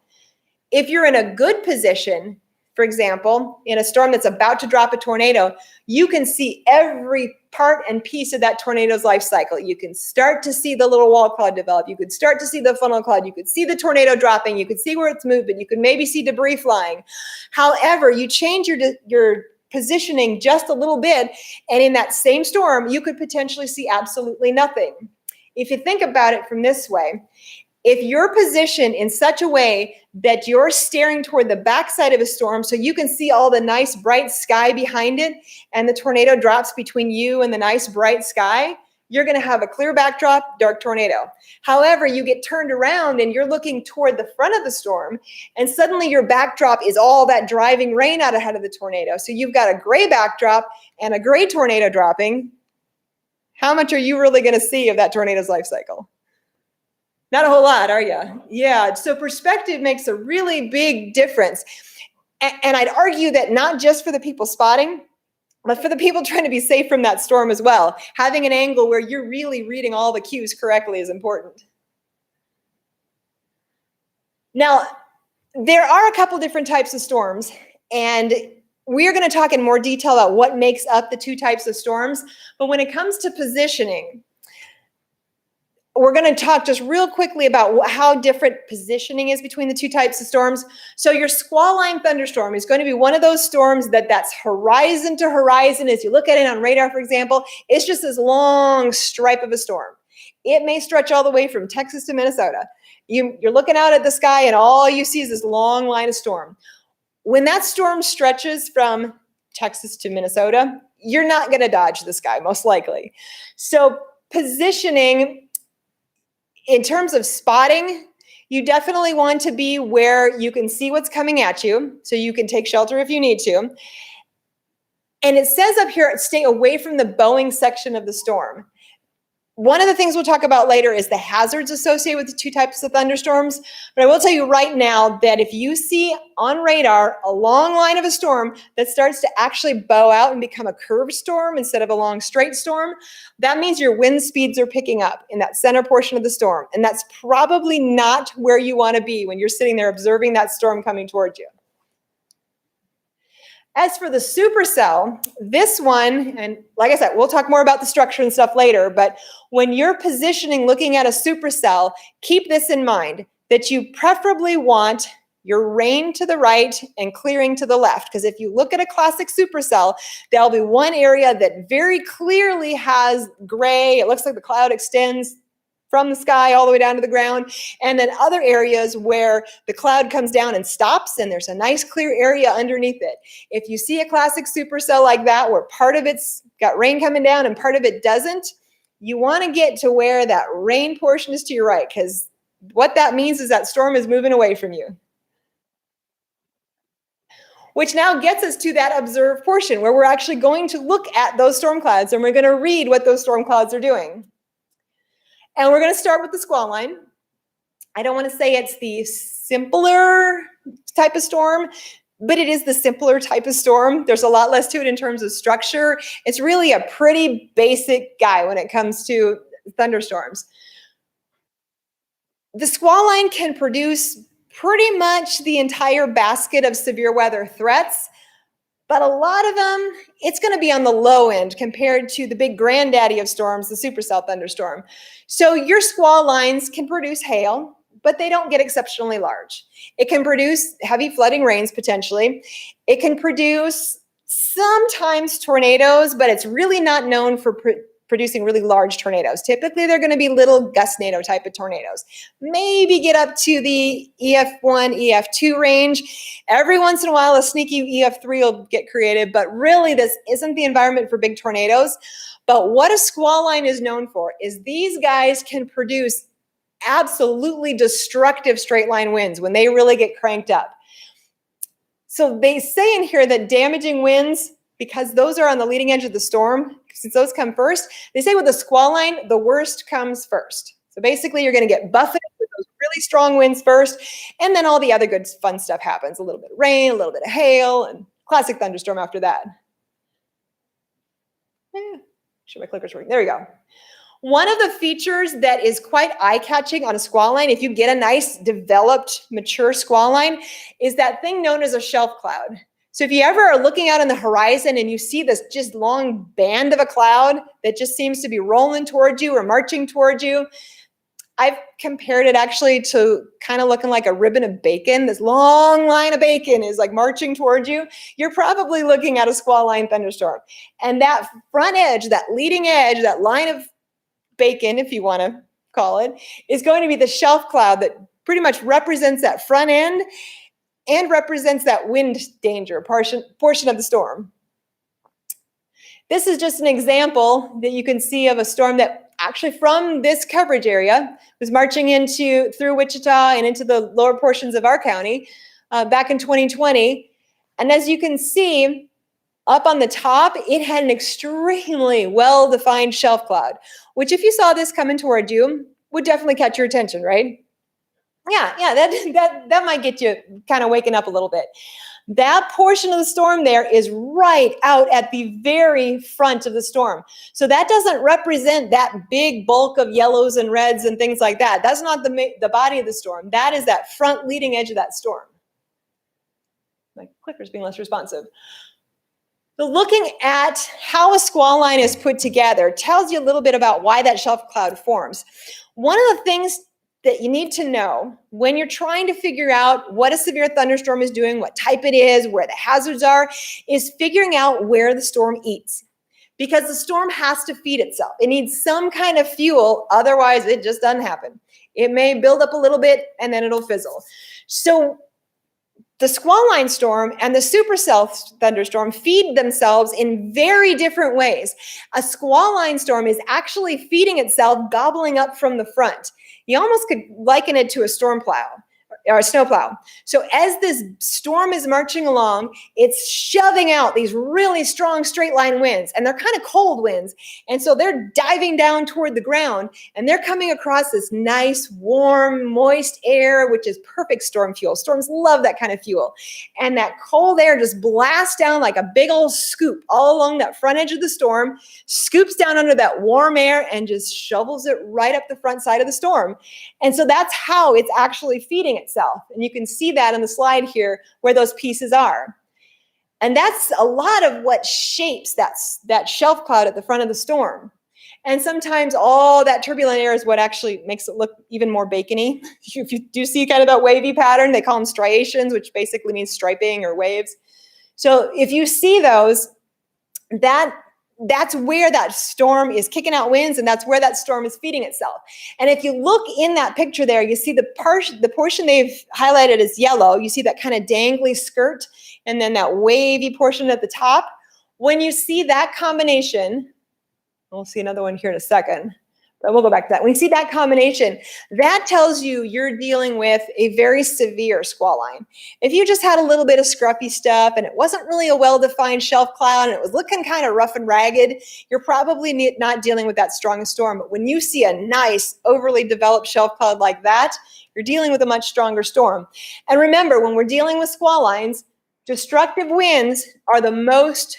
If you're in a good position, for example, in a storm that's about to drop a tornado, you can see every part and piece of that tornado's life cycle. You can start to see the little wall cloud develop. You could start to see the funnel cloud. You could see the tornado dropping. You could see where it's moving. You could maybe see debris flying. However, you change your positioning just a little bit, and in that same storm, you could potentially see absolutely nothing. If you think about it from this way, if you're positioned in such a way that you're staring toward the backside of a storm so you can see all the nice bright sky behind it and the tornado drops between you and the nice bright sky, you're going to have a clear backdrop, dark tornado. However, you get turned around and you're looking toward the front of the storm and suddenly your backdrop is all that driving rain out ahead of the tornado. So you've got a gray backdrop and a gray tornado dropping. How much are you really going to see of that tornado's life cycle? Not a whole lot, are you? Yeah, so perspective makes a really big difference. And I'd argue that not just for the people spotting, but for the people trying to be safe from that storm as well. Having an angle where you're really reading all the cues correctly is important. Now, there are a couple different types of storms, and we are going to talk in more detail about what makes up the two types of storms. But when it comes to positioning, we're going to talk just real quickly about how different positioning is between the two types of storms. So your squall line thunderstorm is going to be one of those storms that's horizon to horizon. As you look at it on radar, for example, it's just this long stripe of a storm. It may stretch all the way from Texas to Minnesota. You're looking out at the sky and all you see is this long line of storm. When that storm stretches from Texas to Minnesota, you're not going to dodge the sky, most likely. So positioning, in terms of spotting, you definitely want to be where you can see what's coming at you, so you can take shelter if you need to. And it says up here, stay away from the bowing section of the storm. One of the things we'll talk about later is the hazards associated with the two types of thunderstorms. But I will tell you right now that if you see on radar a long line of a storm that starts to actually bow out and become a curved storm instead of a long straight storm, that means your wind speeds are picking up in that center portion of the storm. And that's probably not where you want to be when you're sitting there observing that storm coming towards you. As for the supercell, this one, and like I said, we'll talk more about the structure and stuff later, but when you're positioning looking at a supercell, keep this in mind, that you preferably want your rain to the right and clearing to the left. Because if you look at a classic supercell, there'll be one area that very clearly has gray. It looks like the cloud extends from the sky all the way down to the ground, and then other areas where the cloud comes down and stops and there's a nice clear area underneath it. If you see a classic supercell like that where part of it's got rain coming down and part of it doesn't, you want to get to where that rain portion is to your right, because what that means is that storm is moving away from you. Which now gets us to that observed portion where we're actually going to look at those storm clouds and we're going to read what those storm clouds are doing. And we're going to start with the squall line. I don't want to say it's the simpler type of storm, but it is the simpler type of storm. There's a lot less to it in terms of structure. It's really a pretty basic guy when it comes to thunderstorms. The squall line can produce pretty much the entire basket of severe weather threats. But a lot of them, it's going to be on the low end compared to the big granddaddy of storms, the supercell thunderstorm. So your squall lines can produce hail, but they don't get exceptionally large. It can produce heavy flooding rains potentially. It can produce sometimes tornadoes, but it's really not known for producing really large tornadoes. Typically, they're going to be little gustnado type of tornadoes. Maybe get up to the EF1, EF2 range. Every once in a while, a sneaky EF3 will get created, but really this isn't the environment for big tornadoes. But what a squall line is known for is these guys can produce absolutely destructive straight line winds when they really get cranked up. So they say in here that damaging winds, because those are on the leading edge of the storm, since those come first, they say with the squall line, the worst comes first. So basically, you're going to get buffeted with those really strong winds first, and then all the other good fun stuff happens. A little bit of rain, a little bit of hail, and classic thunderstorm after that. Sure, my clicker's working. There we go. One of the features that is quite eye-catching on a squall line, if you get a nice, developed, mature squall line, is that thing known as a shelf cloud. So if you ever are looking out on the horizon and you see this just long band of a cloud that just seems to be rolling towards you or marching towards you, I've compared it actually to kind of looking like a ribbon of bacon. This long line of bacon is like marching towards you. You're probably looking at a squall line thunderstorm. And that front edge, that leading edge, that line of bacon, if you want to call it, is going to be the shelf cloud that pretty much represents that front end and represents that wind danger portion of the storm. This is just an example that you can see of a storm that actually from this coverage area was marching through Wichita and into the lower portions of our county back in 2020. And as you can see, up on the top, it had an extremely well-defined shelf cloud, which if you saw this coming toward you, would definitely catch your attention, right? Yeah, that might get you kind of waking up a little bit. That portion of the storm there is right out at the very front of the storm. So that doesn't represent that big bulk of yellows and reds and things like that. That's not the body of the storm. That is that front leading edge of that storm. My clicker's being less responsive. So looking at how a squall line is put together tells you a little bit about why that shelf cloud forms. One of the things that you need to know when you're trying to figure out what a severe thunderstorm is doing, what type it is, where the hazards are, is figuring out where the storm eats. Because the storm has to feed itself. It needs some kind of fuel, otherwise it just doesn't happen. It may build up a little bit and then it'll fizzle. So the squall line storm and the supercell thunderstorm feed themselves in very different ways. A squall line storm is actually feeding itself, gobbling up from the front. You almost could liken it to a storm plow. or a snowplow. So as this storm is marching along, it's shoving out these really strong straight line winds, and they're kind of cold winds. And so they're diving down toward the ground, and they're coming across this nice, warm, moist air, which is perfect storm fuel. Storms love that kind of fuel. And that cold air just blasts down like a big old scoop all along that front edge of the storm, scoops down under that warm air, and just shovels it right up the front side of the storm. And so that's how it's actually feeding itself. And you can see that on the slide here where those pieces are. And that's a lot of what shapes that shelf cloud at the front of the storm. And sometimes all that turbulent air is what actually makes it look even more bacony. If you do see kind of that wavy pattern, they call them striations, which basically means striping or waves. So if you see those, that's where that storm is kicking out winds, and that's where that storm is feeding itself. And if you look in that picture there, you see the portion they've highlighted as yellow. You see that kind of dangly skirt and then that wavy portion at the top. When you see that combination, we'll see another one here in a second, but we'll go back to that. When you see that combination, that tells you you're dealing with a very severe squall line. If you just had a little bit of scruffy stuff and it wasn't really a well-defined shelf cloud and it was looking kind of rough and ragged, you're probably not dealing with that strong storm. But when you see a nice, overly developed shelf cloud like that, you're dealing with a much stronger storm. And remember, when we're dealing with squall lines, destructive winds are the most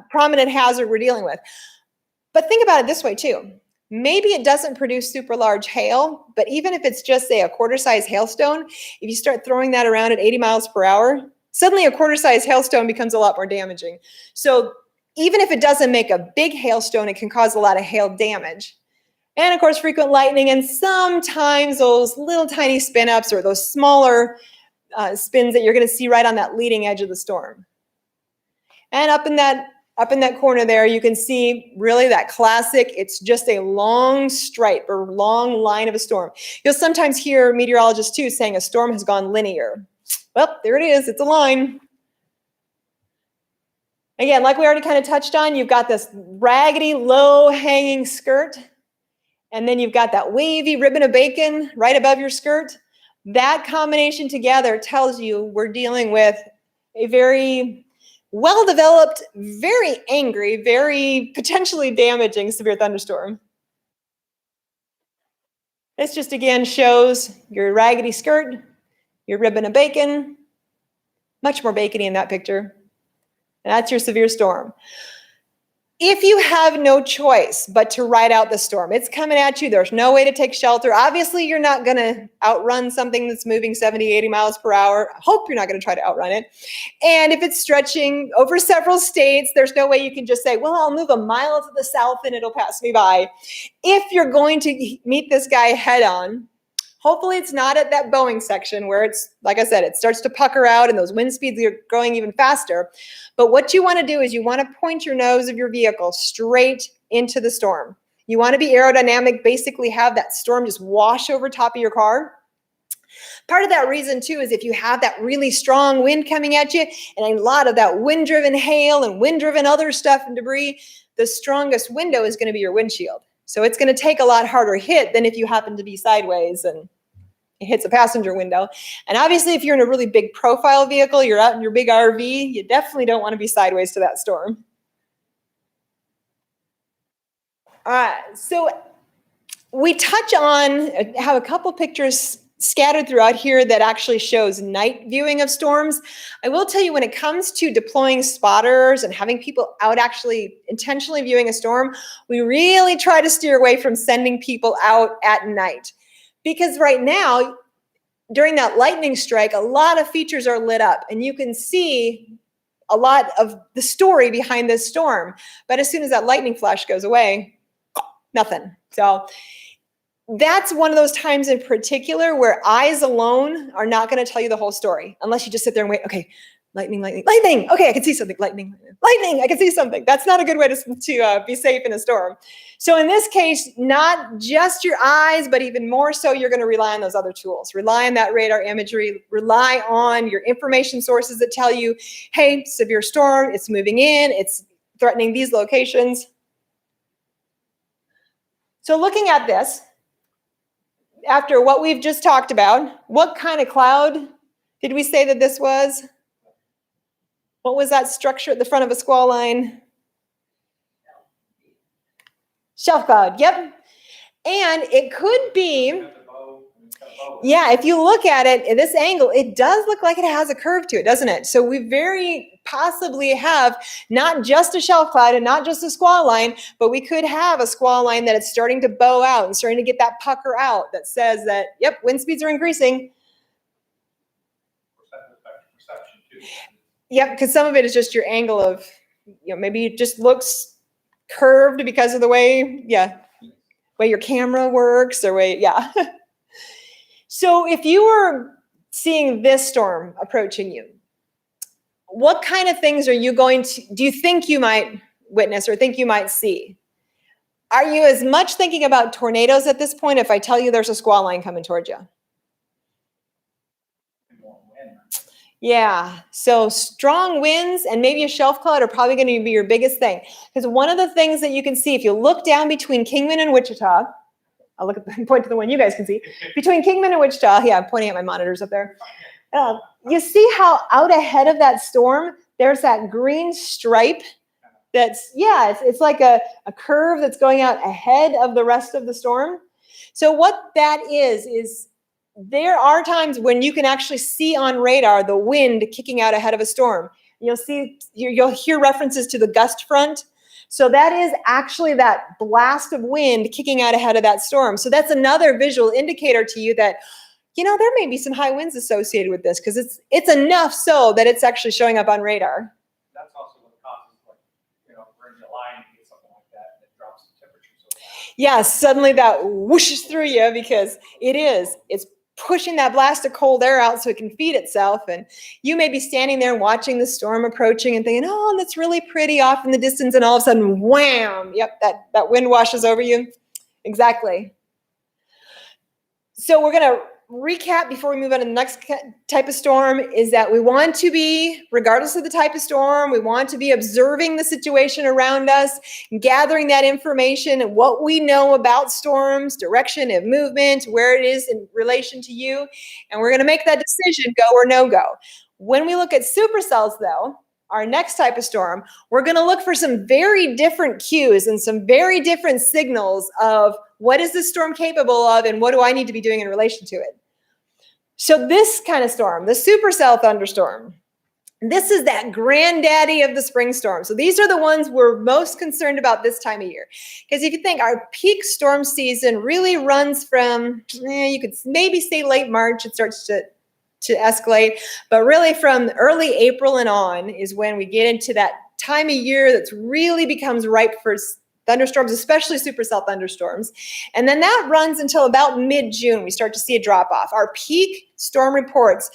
prominent hazard we're dealing with. But think about it this way too. Maybe it doesn't produce super large hail, but even if it's just, say, a quarter-size hailstone, if you start throwing that around at 80 miles per hour, suddenly a quarter-size hailstone becomes a lot more damaging. So even if it doesn't make a big hailstone, it can cause a lot of hail damage. And of course, frequent lightning, and sometimes those little tiny spin-ups or those smaller spins that you're going to see right on that leading edge of the storm. And up in that corner there, you can see really that classic, it's just a long stripe or long line of a storm. You'll sometimes hear meteorologists too saying a storm has gone linear. Well, there it is, it's a line. Again, like we already kind of touched on, you've got this raggedy, low-hanging skirt, and then you've got that wavy ribbon of bacon right above your skirt. That combination together tells you we're dealing with a very well-developed, very angry, very potentially damaging severe thunderstorm. This just again shows your raggedy skirt, your ribbon of bacon, much more bacony in that picture. And that's your severe storm. If you have no choice but to ride out the storm, it's coming at you, there's no way to take shelter. Obviously, you're not going to outrun something that's moving 70, 80 miles per hour. I hope you're not going to try to outrun it. And if it's stretching over several states, there's no way you can just say, well, I'll move a mile to the south and it'll pass me by. If you're going to meet this guy head on, hopefully it's not at that Boeing section where it's, like I said, it starts to pucker out and those wind speeds are going even faster. But what you want to do is you want to point your nose of your vehicle straight into the storm. You want to be aerodynamic, basically have that storm just wash over top of your car. Part of that reason too is if you have that really strong wind coming at you and a lot of that wind-driven hail and wind-driven other stuff and debris, the strongest window is going to be your windshield. So it's going to take a lot harder hit than if you happen to be sideways and it hits a passenger window. And obviously, if you're in a really big profile vehicle, you're out in your big RV, you definitely don't want to be sideways to that storm. All right, so we touch on, have a couple pictures scattered throughout here that actually shows night viewing of storms. I will tell you when it comes to deploying spotters and having people out actually intentionally viewing a storm, we really try to steer away from sending people out at night. Because right now, during that lightning strike, a lot of features are lit up and you can see a lot of the story behind this storm. But as soon as that lightning flash goes away, nothing. So that's one of those times in particular where eyes alone are not going to tell you the whole story unless you just sit there and wait. Okay, lightning, lightning, lightning. Okay, I can see something. Lightning, lightning. I can see something. That's not a good way to be safe in a storm. So in this case, not just your eyes, but even more so, you're going to rely on those other tools. Rely on that radar imagery. Rely on your information sources that tell you, hey, severe storm, it's moving in, it's threatening these locations. So looking at this, after what we've just talked about, what kind of cloud did we say that this was? What was that structure at the front of a squall line? Shelf cloud, yep. And it could be, yeah, if you look at it at this angle, it does look like it has a curve to it, doesn't it? So we very possibly have not just a shelf cloud and not just a squall line, but we could have a squall line that is starting to bow out and starting to get that pucker out that says that, yep, wind speeds are increasing. Yep, because some of it is just your angle of, maybe it just looks curved because of the way, way your camera works or way, So if you were seeing this storm approaching you, what kind of things do you think you might witness or think you might see? Are you as much thinking about tornadoes at this point if I tell you there's a squall line coming towards you? Yeah, so strong winds and maybe a shelf cloud are probably going to be your biggest thing. Because one of the things that you can see, if you look down between Kingman and Wichita, I'll point to the one you guys can see, between Kingman and Wichita, I'm pointing at my monitors up there. You see how out ahead of that storm, there's that green stripe that's, it's like a curve that's going out ahead of the rest of the storm. So what that is there are times when you can actually see on radar the wind kicking out ahead of a storm. You'll hear references to the gust front. So that is actually that blast of wind kicking out ahead of that storm. So that's another visual indicator to you that, there may be some high winds associated with this because it's enough so that it's actually showing up on radar. That's also what causes, we're in July and you get something like that and it drops the temperature so fast. Yeah, suddenly that whooshes through you because it's pushing that blast of cold air out so it can feed itself. And you may be standing there watching the storm approaching and thinking, oh, that's really pretty off in the distance. And all of a sudden, wham, yep, that wind washes over you. Exactly. So we're going to recap before we move on to the next type of storm is that we want to be, regardless of the type of storm, we want to be observing the situation around us, gathering that information and what we know about storms, direction of movement, where it is in relation to you. And we're going to make that decision, go or no go. When we look at supercells, though, our next type of storm, we're going to look for some very different cues and some very different signals of what is this storm capable of and what do I need to be doing in relation to it. So this kind of storm, the supercell thunderstorm, this is that granddaddy of the spring storm. So these are the ones we're most concerned about this time of year. Because if you think our peak storm season really runs from, you could maybe say late March, it starts to escalate. But really from early April and on is when we get into that time of year that's really becomes ripe for thunderstorms, especially supercell thunderstorms. And then that runs until about mid-June. We start to see a drop-off. Our peak storm reports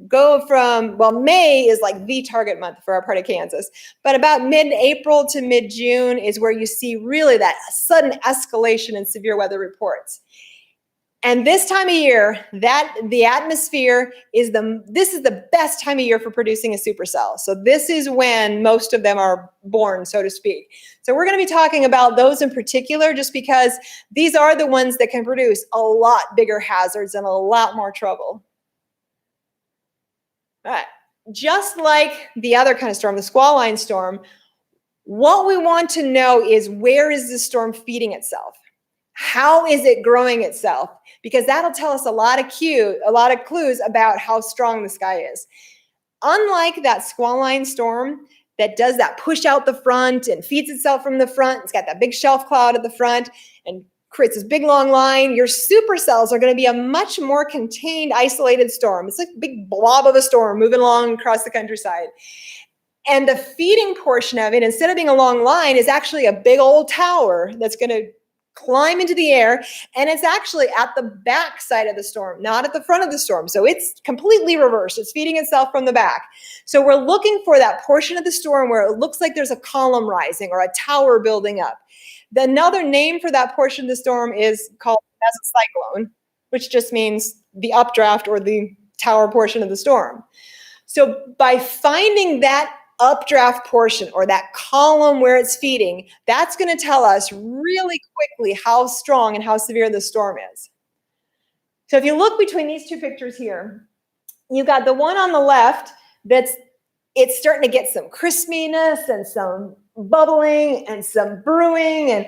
go from, May is like the target month for our part of Kansas. But about mid-April to mid-June is where you see really that sudden escalation in severe weather reports. And this time of year, the atmosphere this is the best time of year for producing a supercell. So this is when most of them are born, so to speak. So we're going to be talking about those in particular, just because these are the ones that can produce a lot bigger hazards and a lot more trouble. All right. Just like the other kind of storm, the squall line storm, what we want to know is where is the storm feeding itself? How is it growing itself? Because that'll tell us a lot of clues about how strong the sky is. Unlike that squall line storm that does that push out the front and feeds itself from the front, it's got that big shelf cloud at the front and creates this big long line, your supercells are going to be a much more contained, isolated storm. It's like a big blob of a storm moving along across the countryside. And the feeding portion of it, instead of being a long line, is actually a big old tower that's going to climb into the air, and it's actually at the back side of the storm, not at the front of the storm. So it's completely reversed. It's feeding itself from the back. So we're looking for that portion of the storm where it looks like there's a column rising or a tower building up. Another name for that portion of the storm is called mesocyclone, which just means the updraft or the tower portion of the storm. So by finding that updraft portion or that column where it's feeding, that's going to tell us really quickly how strong and how severe the storm is. So if you look between these two pictures here, you got the one on the left it's starting to get some crispiness and some bubbling and some brewing and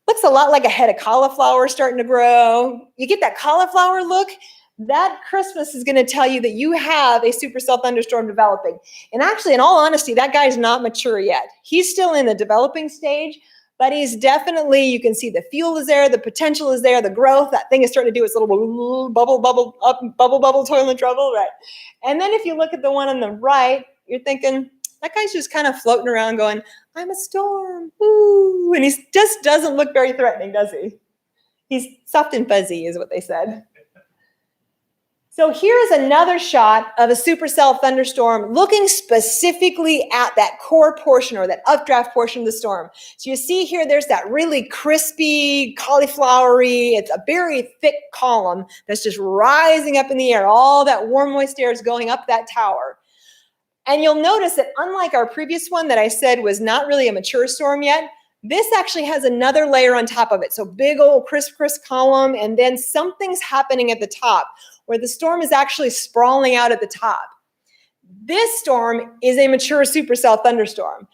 looks a lot like a head of cauliflower starting to grow. You get that cauliflower look, that crispness is going to tell you that you have a supercell thunderstorm developing. And actually, in all honesty, that guy's not mature yet. He's still in the developing stage, but he's definitely, you can see the fuel is there, the potential is there, the growth, that thing is starting to do its little bubble up, bubble, toilet trouble, right? And then if you look at the one on the right, you're thinking, that guy's just kind of floating around going, I'm a storm, woo. And he just doesn't look very threatening, does he? He's soft and fuzzy is what they said. So here's another shot of a supercell thunderstorm looking specifically at that core portion or that updraft portion of the storm. So you see here, there's that really crispy, cauliflowery, it's a very thick column that's just rising up in the air. All that warm, moist air is going up that tower. And you'll notice that unlike our previous one that I said was not really a mature storm yet, this actually has another layer on top of it. So big old crisp column, and then something's happening at the top where the storm is actually sprawling out at the top. This storm is a mature supercell thunderstorm.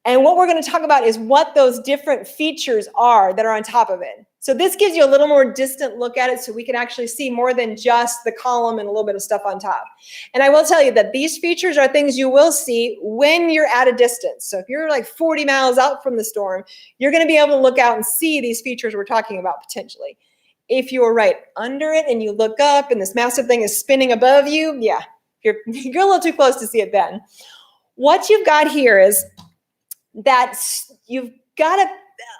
And what we're going to talk about is what those different features are that are on top of it. So this gives you a little more distant look at it so we can actually see more than just the column and a little bit of stuff on top. And I will tell you that these features are things you will see when you're at a distance. So if you're like 40 miles out from the storm, you're going to be able to look out and see these features we're talking about potentially. If you're right under it and you look up and this massive thing is spinning above you, yeah, you're a little too close to see it then. What you've got here is that you've got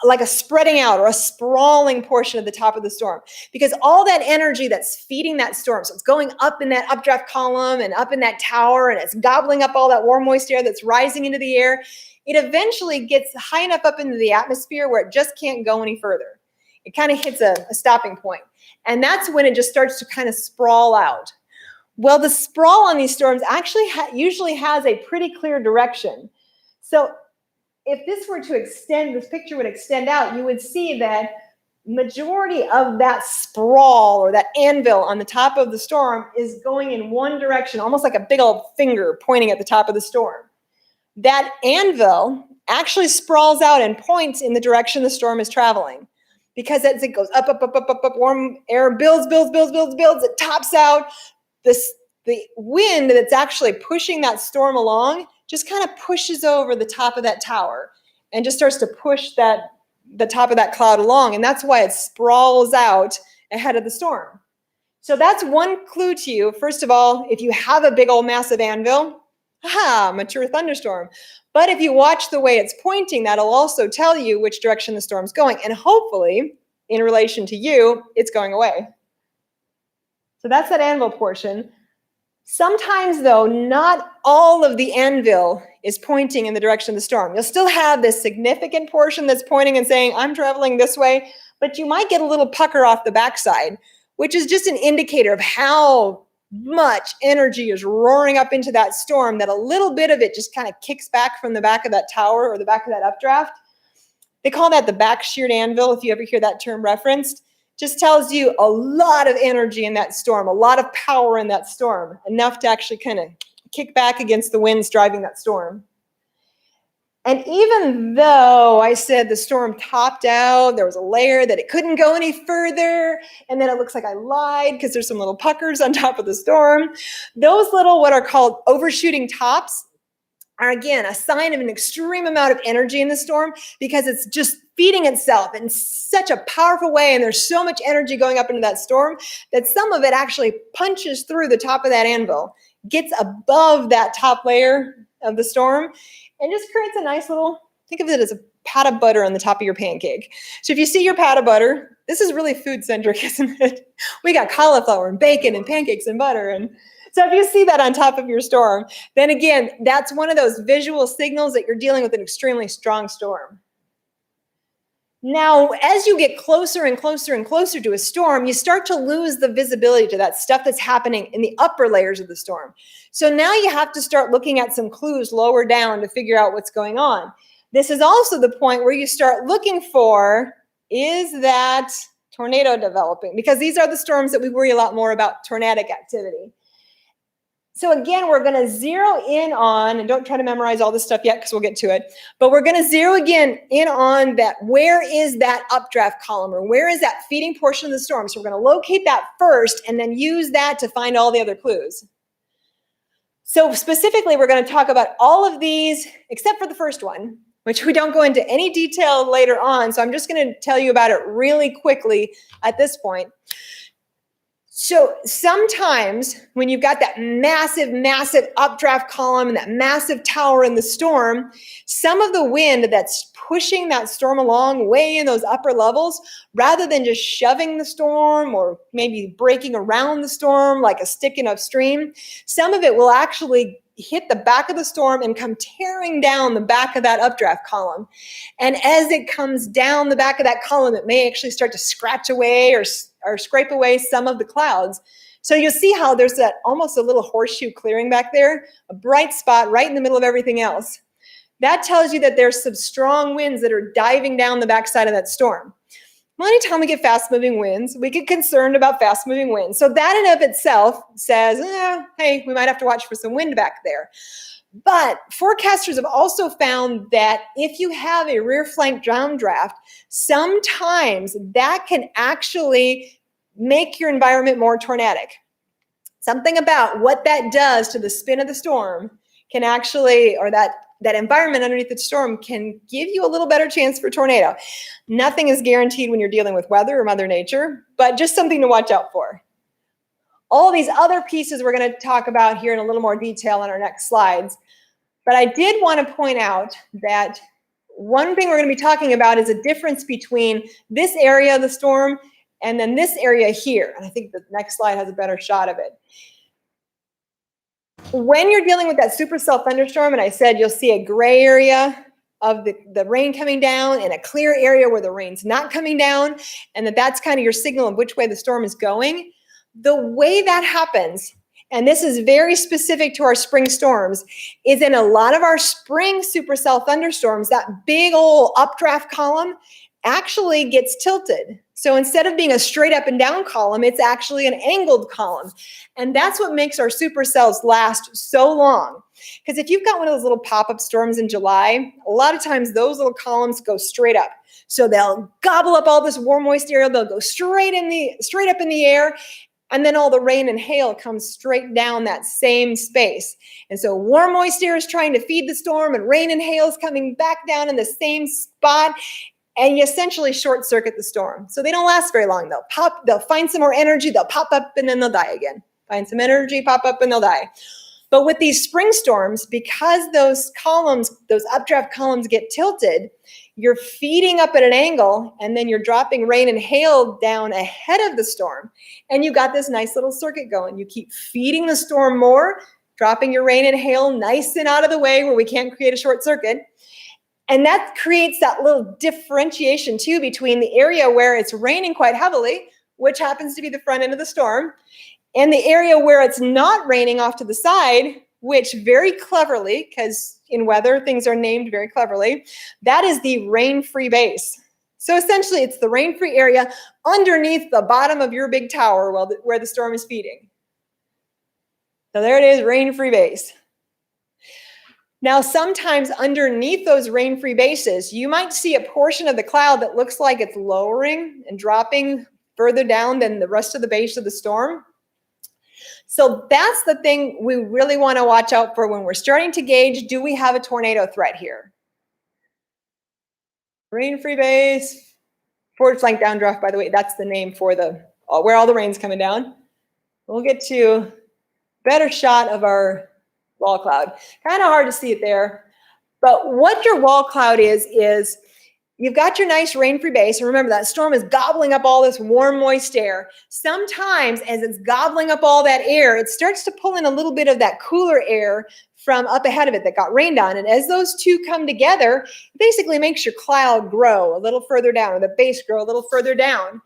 like a spreading out or a sprawling portion of the top of the storm, because all that energy that's feeding that storm, so it's going up in that updraft column and up in that tower, and it's gobbling up all that warm, moist air that's rising into the air, it eventually gets high enough up into the atmosphere where it just can't go any further. It kind of hits a stopping point. And that's when it just starts to kind of sprawl out. Well, the sprawl on these storms actually usually has a pretty clear direction. So if this were to extend, this picture would extend out, you would see that majority of that sprawl or that anvil on the top of the storm is going in one direction, almost like a big old finger pointing at the top of the storm. That anvil actually sprawls out and points in the direction the storm is traveling. Because as it goes up, warm air builds, it tops out. The wind that's actually pushing that storm along just kind of pushes over the top of that tower and just starts to push the top of that cloud along. And that's why it sprawls out ahead of the storm. So that's one clue to you. First of all, if you have a big old massive anvil, mature thunderstorm. But if you watch the way it's pointing, that'll also tell you which direction the storm's going. And hopefully, in relation to you, it's going away. So that's that anvil portion. Sometimes, though, not all of the anvil is pointing in the direction of the storm. You'll still have this significant portion that's pointing and saying, I'm traveling this way, but you might get a little pucker off the backside, which is just an indicator of how much energy is roaring up into that storm that a little bit of it just kind of kicks back from the back of that tower or the back of that updraft. They call that the back-sheared anvil, if you ever hear that term referenced. Just tells you a lot of energy in that storm, a lot of power in that storm, enough to actually kind of kick back against the winds driving that storm. And even though I said the storm topped out, there was a layer that it couldn't go any further, and then it looks like I lied because there's some little puckers on top of the storm. Those little, what are called overshooting tops, are again a sign of an extreme amount of energy in the storm, because it's just feeding itself in such a powerful way, and there's so much energy going up into that storm that some of it actually punches through the top of that anvil, gets above that top layer of the storm, and just creates a nice little, think of it as a pat of butter on the top of your pancake. So if you see your pat of butter, this is really food-centric, isn't it? We got cauliflower and bacon and pancakes and butter. And so if you see that on top of your storm, then again, that's one of those visual signals that you're dealing with an extremely strong storm. Now, as you get closer and closer and closer to a storm, you start to lose the visibility to that stuff that's happening in the upper layers of the storm. So now you have to start looking at some clues lower down to figure out what's going on. This is also the point where you start looking for, is that tornado developing, because these are the storms that we worry a lot more about tornadic activity. So again, we're going to zero in on, and don't try to memorize all this stuff yet because we'll get to it, but we're going to zero again in on that. Where is that updraft column, or where is that feeding portion of the storm? So we're going to locate that first and then use that to find all the other clues. So specifically, we're going to talk about all of these except for the first one, which we don't go into any detail later on. So I'm just going to tell you about it really quickly at this point. So sometimes when you've got that massive, massive updraft column and that massive tower in the storm, some of the wind that's pushing that storm along way in those upper levels, rather than just shoving the storm or maybe breaking around the storm like a stick in upstream, some of it will actually hit the back of the storm and come tearing down the back of that updraft column. And as it comes down the back of that column, it may actually start to scratch away or scrape away some of the clouds. So you'll see how there's that almost a little horseshoe clearing back there, a bright spot right in the middle of everything else. That tells you that there's some strong winds that are diving down the backside of that storm. Well, anytime we get fast-moving winds, we get concerned about fast-moving winds. So that in of itself says, hey, we might have to watch for some wind back there. But forecasters have also found that if you have a rear flank downdraft, sometimes that can actually make your environment more tornadic. Something about what that does to the spin of the storm can actually, or that environment underneath the storm can give you a little better chance for tornado. Nothing is guaranteed when you're dealing with weather or Mother Nature, but just something to watch out for. All these other pieces we're going to talk about here in a little more detail on our next slides. But I did want to point out that one thing we're going to be talking about is a difference between this area of the storm and then this area here. And I think the next slide has a better shot of it. When you're dealing with that supercell thunderstorm, and I said you'll see a gray area of the rain coming down and a clear area where the rain's not coming down, and that's kind of your signal of which way the storm is going. The way that happens, and this is very specific to our spring storms, is in a lot of our spring supercell thunderstorms, that big old updraft column actually gets tilted. So instead of being a straight up and down column, it's actually an angled column. And that's what makes our supercells last so long. Because if you've got one of those little pop-up storms in July, a lot of times those little columns go straight up. So they'll gobble up all this warm, moist air. They'll go straight up in the air. And then all the rain and hail comes straight down that same space. And so warm, moist air is trying to feed the storm, and rain and hail is coming back down in the same spot. And you essentially short circuit the storm. So they don't last very long. They'll find some more energy, they'll pop up, and then they'll die again. Find some energy, pop up, and they'll die. But with these spring storms, because those columns, those updraft columns get tilted, you're feeding up at an angle, and then you're dropping rain and hail down ahead of the storm. And you got this nice little circuit going. You keep feeding the storm more, dropping your rain and hail nice and out of the way where we can't create a short circuit. And that creates that little differentiation too between the area where it's raining quite heavily, which happens to be the front end of the storm, and the area where it's not raining off to the side, which very cleverly, because in weather things are named very cleverly, that is the rain-free base. So essentially it's the rain-free area underneath the bottom of your big tower where the storm is feeding. So there it is, rain-free base. Now, sometimes underneath those rain-free bases, you might see a portion of the cloud that looks like it's lowering and dropping further down than the rest of the base of the storm. So that's the thing we really want to watch out for when we're starting to gauge, do we have a tornado threat here? Rain-free base, forward flank downdraft, by the way, that's the name for where all the rain's coming down. We'll get to a better shot of our wall cloud. Kind of hard to see it there. But what your wall cloud is you've got your nice rain-free base. And remember, that storm is gobbling up all this warm, moist air. Sometimes as it's gobbling up all that air, it starts to pull in a little bit of that cooler air from up ahead of it that got rained on. And as those two come together, it basically makes your cloud grow a little further down, or the base grow a little further down.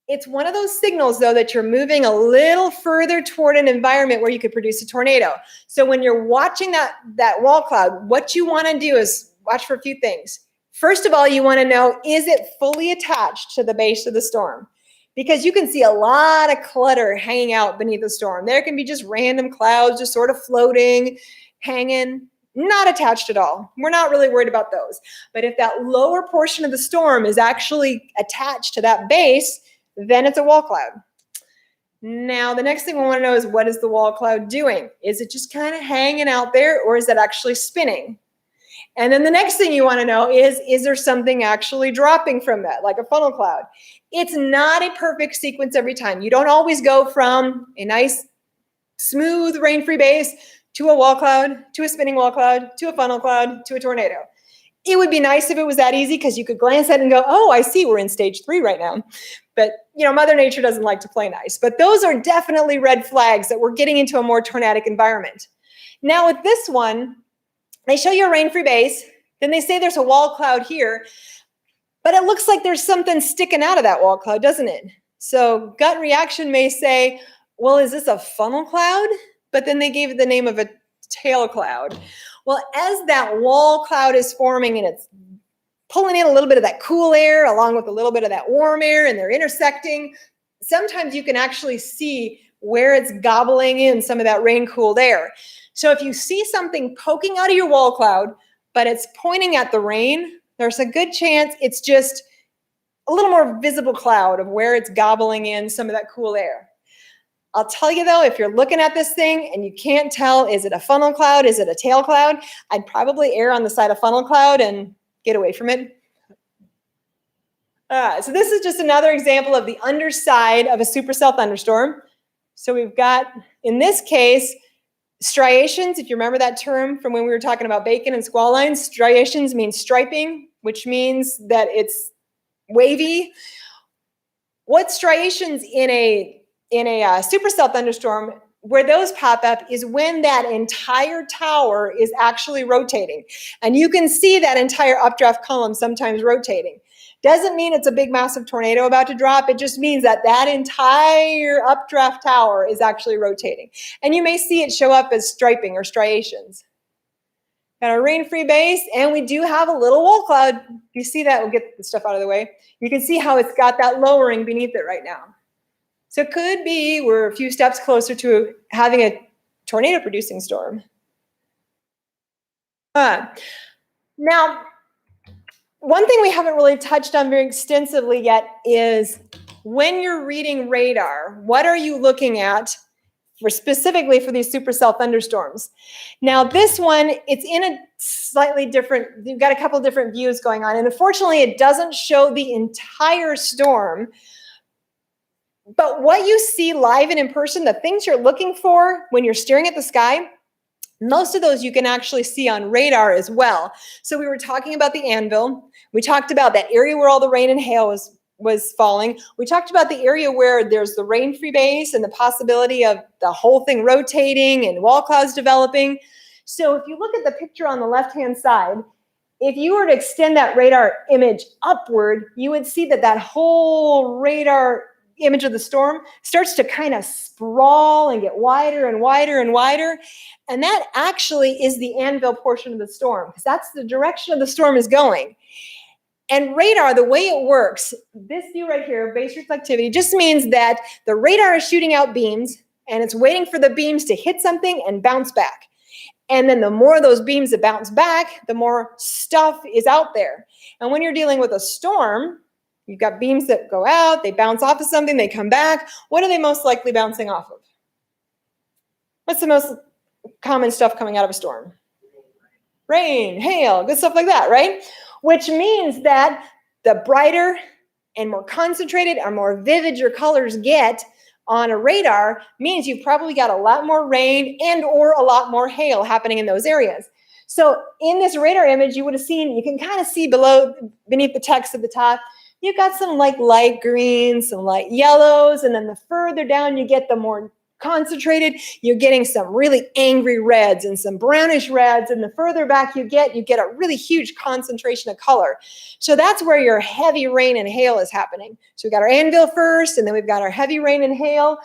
It's one of those signals, though, that you're moving a little further toward an environment where you could produce a tornado. So when you're watching that wall cloud, what you want to do is watch for a few things. First of all, you want to know, is it fully attached to the base of the storm? Because you can see a lot of clutter hanging out beneath the storm. There can be just random clouds just sort of floating, hanging, not attached at all. We're not really worried about those. But if that lower portion of the storm is actually attached to that base, then it's a wall cloud. Now, the next thing we want to know is, what is the wall cloud doing? Is it just kind of hanging out there, or is it actually spinning? And then the next thing you want to know is there something actually dropping from that, like a funnel cloud? It's not a perfect sequence every time. You don't always go from a nice, smooth, rain-free base to a wall cloud, to a spinning wall cloud, to a funnel cloud, to a tornado. It would be nice if it was that easy, because you could glance at it and go, oh, I see, we're in stage 3 right now. But, Mother Nature doesn't like to play nice. But those are definitely red flags that we're getting into a more tornadic environment. Now with this one, they show you a rain-free base, then they say there's a wall cloud here, but it looks like there's something sticking out of that wall cloud, doesn't it? So gut reaction may say, well, is this a funnel cloud? But then they gave it the name of a tail cloud. Well, as that wall cloud is forming and it's pulling in a little bit of that cool air along with a little bit of that warm air, and they're intersecting, sometimes you can actually see where it's gobbling in some of that rain-cooled air. So if you see something poking out of your wall cloud, but it's pointing at the rain, there's a good chance it's just a little more visible cloud of where it's gobbling in some of that cool air. I'll tell you though, if you're looking at this thing and you can't tell, is it a funnel cloud, is it a tail cloud, I'd probably err on the side of funnel cloud and get away from it. So this is just another example of the underside of a supercell thunderstorm. So we've got, in this case, striations. If you remember that term from when we were talking about bacon and squall lines, striations means striping, which means that it's wavy. What striations in a supercell thunderstorm, where those pop up, is when that entire tower is actually rotating. And you can see that entire updraft column sometimes rotating. Doesn't mean it's a big, massive tornado about to drop. It just means that that entire updraft tower is actually rotating. And you may see it show up as striping or striations. Got a rain-free base, and we do have a little wall cloud. You see that? We'll get the stuff out of the way. You can see how it's got that lowering beneath it right now. So it could be we're a few steps closer to having a tornado-producing storm. Now, one thing we haven't really touched on very extensively yet is, when you're reading radar, what are you looking at specifically for these supercell thunderstorms? Now this one, it's in a slightly different, you've got a couple different views going on, and unfortunately it doesn't show the entire storm. But what you see live and in person, the things you're looking for when you're staring at the sky, most of those you can actually see on radar as well. So we were talking about the anvil. We talked about that area where all the rain and hail was falling. We talked about the area where there's the rain-free base and the possibility of the whole thing rotating and wall clouds developing. So if you look at the picture on the left-hand side, if you were to extend that radar image upward, you would see that that whole radar image of the storm starts to kind of sprawl and get wider and wider and wider. And that actually is the anvil portion of the storm, because that's the direction of the storm is going. And radar, the way it works, this view right here, base reflectivity, just means that the radar is shooting out beams, and it's waiting for the beams to hit something and bounce back. And then the more of those beams that bounce back, the more stuff is out there. And when you're dealing with a storm, you've got beams that go out, they bounce off of something, they come back. What are they most likely bouncing off of? What's the most common stuff coming out of a storm? Rain, hail, good stuff like that, right? Which means that the brighter and more concentrated or more vivid your colors get on a radar means you've probably got a lot more rain and or a lot more hail happening in those areas. So in this radar image, you would have seen, you can kind of see beneath the text at the top, you've got some like light greens, some light yellows, and then the further down you get, the more concentrated, you're getting some really angry reds and some brownish reds, and the further back you get a really huge concentration of color. So that's where your heavy rain and hail is happening. So we've got our anvil first, and then we've got our heavy rain and hail.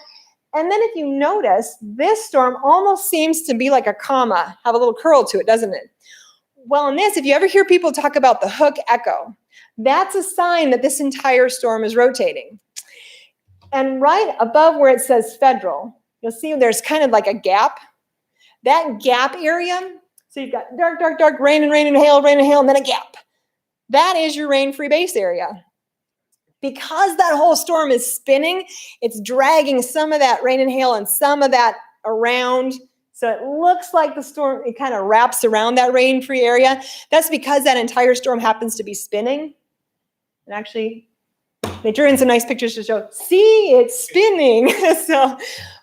And then if you notice, this storm almost seems to be like a comma, have a little curl to it, doesn't it? well, in this, if you ever hear people talk about the hook echo, that's a sign that this entire storm is rotating. And right above where it says federal, you'll see there's kind of like a gap. That gap area, so you've got dark, dark, dark, rain and hail, and then a gap. That is your rain-free base area. Because that whole storm is spinning, it's dragging some of that rain and hail and some of that around. So it looks like the storm, it kind of wraps around that rain-free area. That's because that entire storm happens to be spinning. And actually, they drew in some nice pictures to show, see, it's spinning.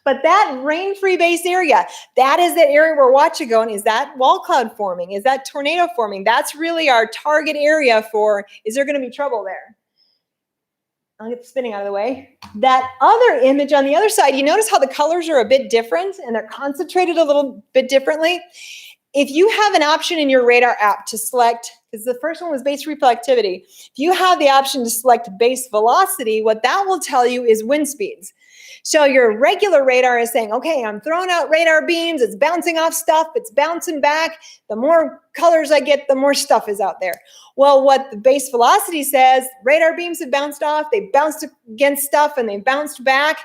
But that rain-free base area, that is the area we're watching going, is that wall cloud forming? Is that tornado forming? That's really our target area for, is there going to be trouble there? I'll get the spinning out of the way. That other image on the other side, you notice how the colors are a bit different and they're concentrated a little bit differently. If you have an option in your radar app to select, because the first one was base reflectivity, if you have the option to select base velocity, what that will tell you is wind speeds. So your regular radar is saying, okay, I'm throwing out radar beams, it's bouncing off stuff, it's bouncing back. The more colors I get, the more stuff is out there. Well, what the base velocity says, radar beams have bounced off, they bounced against stuff and they bounced back.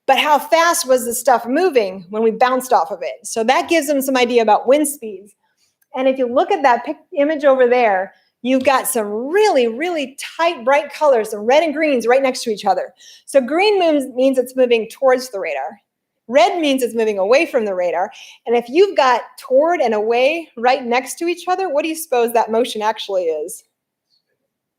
But how fast was the stuff moving when we bounced off of it? So that gives them some idea about wind speeds. And if you look at that image over there, you've got some really, really tight, bright colors, some red and greens right next to each other. So green means it's moving towards the radar. Red means it's moving away from the radar. And if you've got toward and away right next to each other, what do you suppose that motion actually is?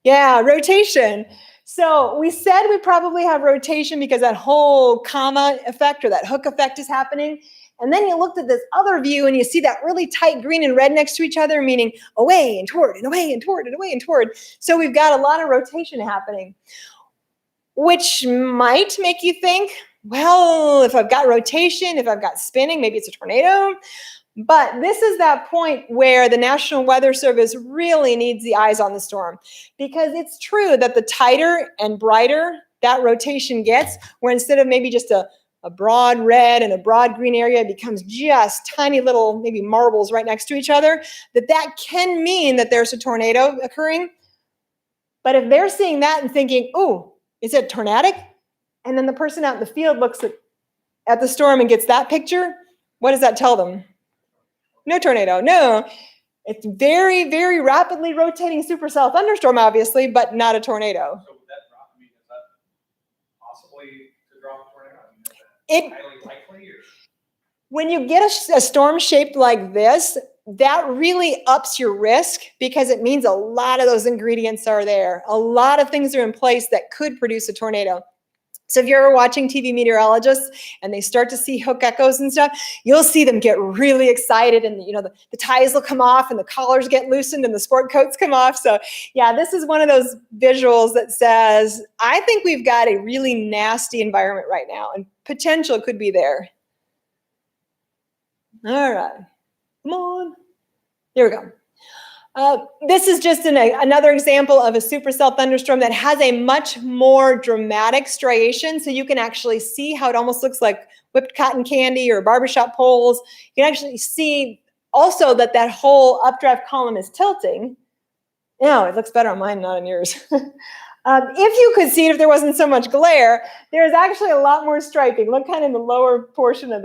Yeah, rotation. So we said we probably have rotation because that whole comma effect or that hook effect is happening. And then you looked at this other view and you see that really tight green and red next to each other, meaning away and toward and away and toward and away and toward. So we've got a lot of rotation happening, which might make you think, well, if I've got rotation, if I've got spinning, maybe it's a tornado. But this is that point where the National Weather Service really needs the eyes on the storm, because it's true that the tighter and brighter that rotation gets, where instead of maybe just a broad red and a broad green area, it becomes just tiny little maybe marbles right next to each other, that can mean that there's a tornado occurring. But if they're seeing that and thinking, ooh, is it tornadic? And then the person out in the field looks at the storm and gets that picture, what does that tell them? No tornado, no. It's very, very rapidly rotating supercell thunderstorm, obviously, but not a tornado. So would that drop, I mean, is that possibly to drop a tornado? I mean, is It, that highly likely? Or? when you get a storm shaped like this, that really ups your risk because it means a lot of those ingredients are there. A lot of things are in place that could produce a tornado. So if you're ever watching TV meteorologists and they start to see hook echoes and stuff, you'll see them get really excited and the ties will come off and the collars get loosened and the sport coats come off. So yeah, this is one of those visuals that says, I think we've got a really nasty environment right now and potential could be there. All right, come on. Here we go. This is just another example of a supercell thunderstorm that has a much more dramatic striation. So you can actually see how it almost looks like whipped cotton candy or barbershop poles. You can actually see also that whole updraft column is tilting. No, it looks better on mine, not on yours. If you could see it, if there wasn't so much glare, there's actually a lot more striping. Look kind of in the lower portion of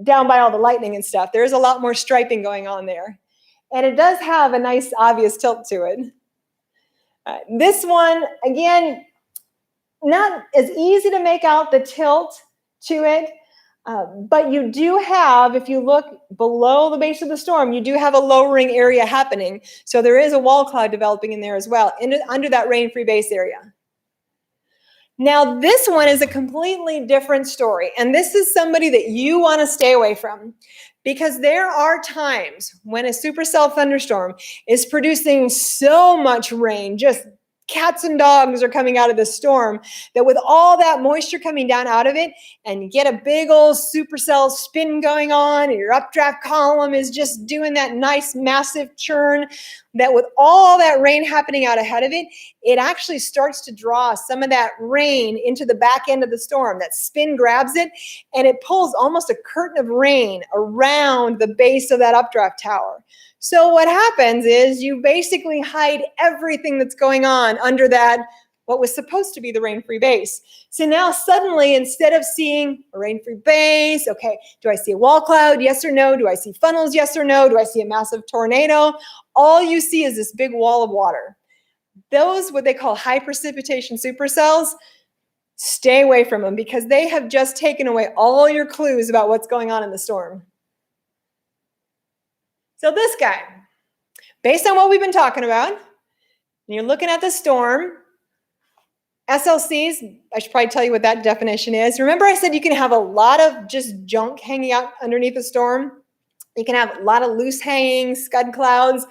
down by all the lightning and stuff. There is a lot more striping going on there. And it does have a nice, obvious tilt to it. This one, again, not as easy to make out the tilt to it, but you do have, if you look below the base of the storm, you do have a lowering area happening. So there is a wall cloud developing in there as well, under that rain-free base area. Now, this one is a completely different story, and this is somebody that you want to stay away from. Because there are times when a supercell thunderstorm is producing so much rain, just cats and dogs are coming out of the storm, that with all that moisture coming down out of it, and you get a big old supercell spin going on, and your updraft column is just doing that nice massive churn, that with all that rain happening out ahead of it, it actually starts to draw some of that rain into the back end of the storm. That spin grabs it, and it pulls almost a curtain of rain around the base of that updraft tower. So what happens is you basically hide everything that's going on under that, what was supposed to be the rain-free base. So now suddenly, instead of seeing a rain-free base, okay, do I see a wall cloud? Yes or no? Do I see funnels? Yes or no? Do I see a massive tornado? All you see is this big wall of water. Those, what they call high precipitation supercells, stay away from them because they have just taken away all your clues about what's going on in the storm. So this guy, based on what we've been talking about, and you're looking at the storm, SLCs, I should probably tell you what that definition is. Remember I said you can have a lot of just junk hanging out underneath a storm? You can have a lot of loose hanging, scud clouds.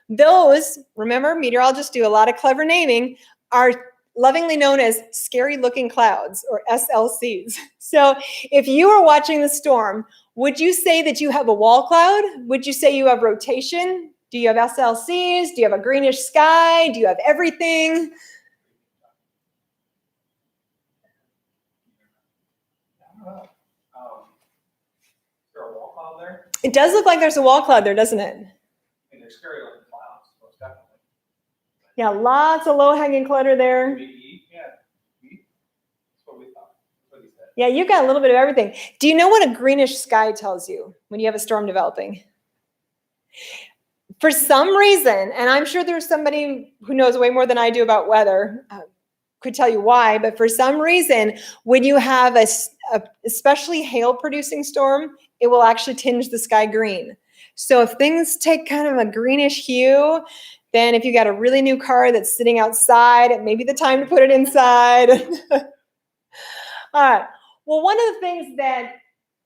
Those, remember, meteorologists do a lot of clever naming, are lovingly known as scary looking clouds, or SLCs. So if you were watching the storm, would you say that you have a wall cloud? Would you say you have rotation? Do you have SLCs? Do you have a greenish sky? Do you have everything? I don't know. Is there a wall cloud there? It does look like there's a wall cloud there, doesn't it? I mean, they're scary looking clouds, most definitely. Yeah, lots of low-hanging clutter there. Maybe, yeah. That's what we thought. That's what he said. Yeah, you got a little bit of everything. Do you know what a greenish sky tells you when you have a storm developing? For some reason, and I'm sure there's somebody who knows way more than I do about weather, could tell you why, but for some reason, when you have a especially hail-producing storm, it will actually tinge the sky green. So if things take kind of a greenish hue, then if you got a really new car that's sitting outside, it may be the time to put it inside. All right. Well, one of the things that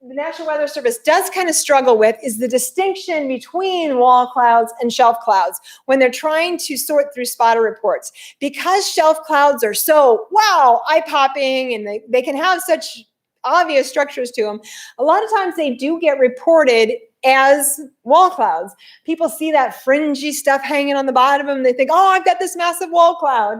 the National Weather Service does kind of struggle with is the distinction between wall clouds and shelf clouds when they're trying to sort through spotter reports. Because shelf clouds are so, wow, eye-popping, and they can have such obvious structures to them, a lot of times they do get reported as wall clouds. People see that fringy stuff hanging on the bottom of them. They think, oh, I've got this massive wall cloud.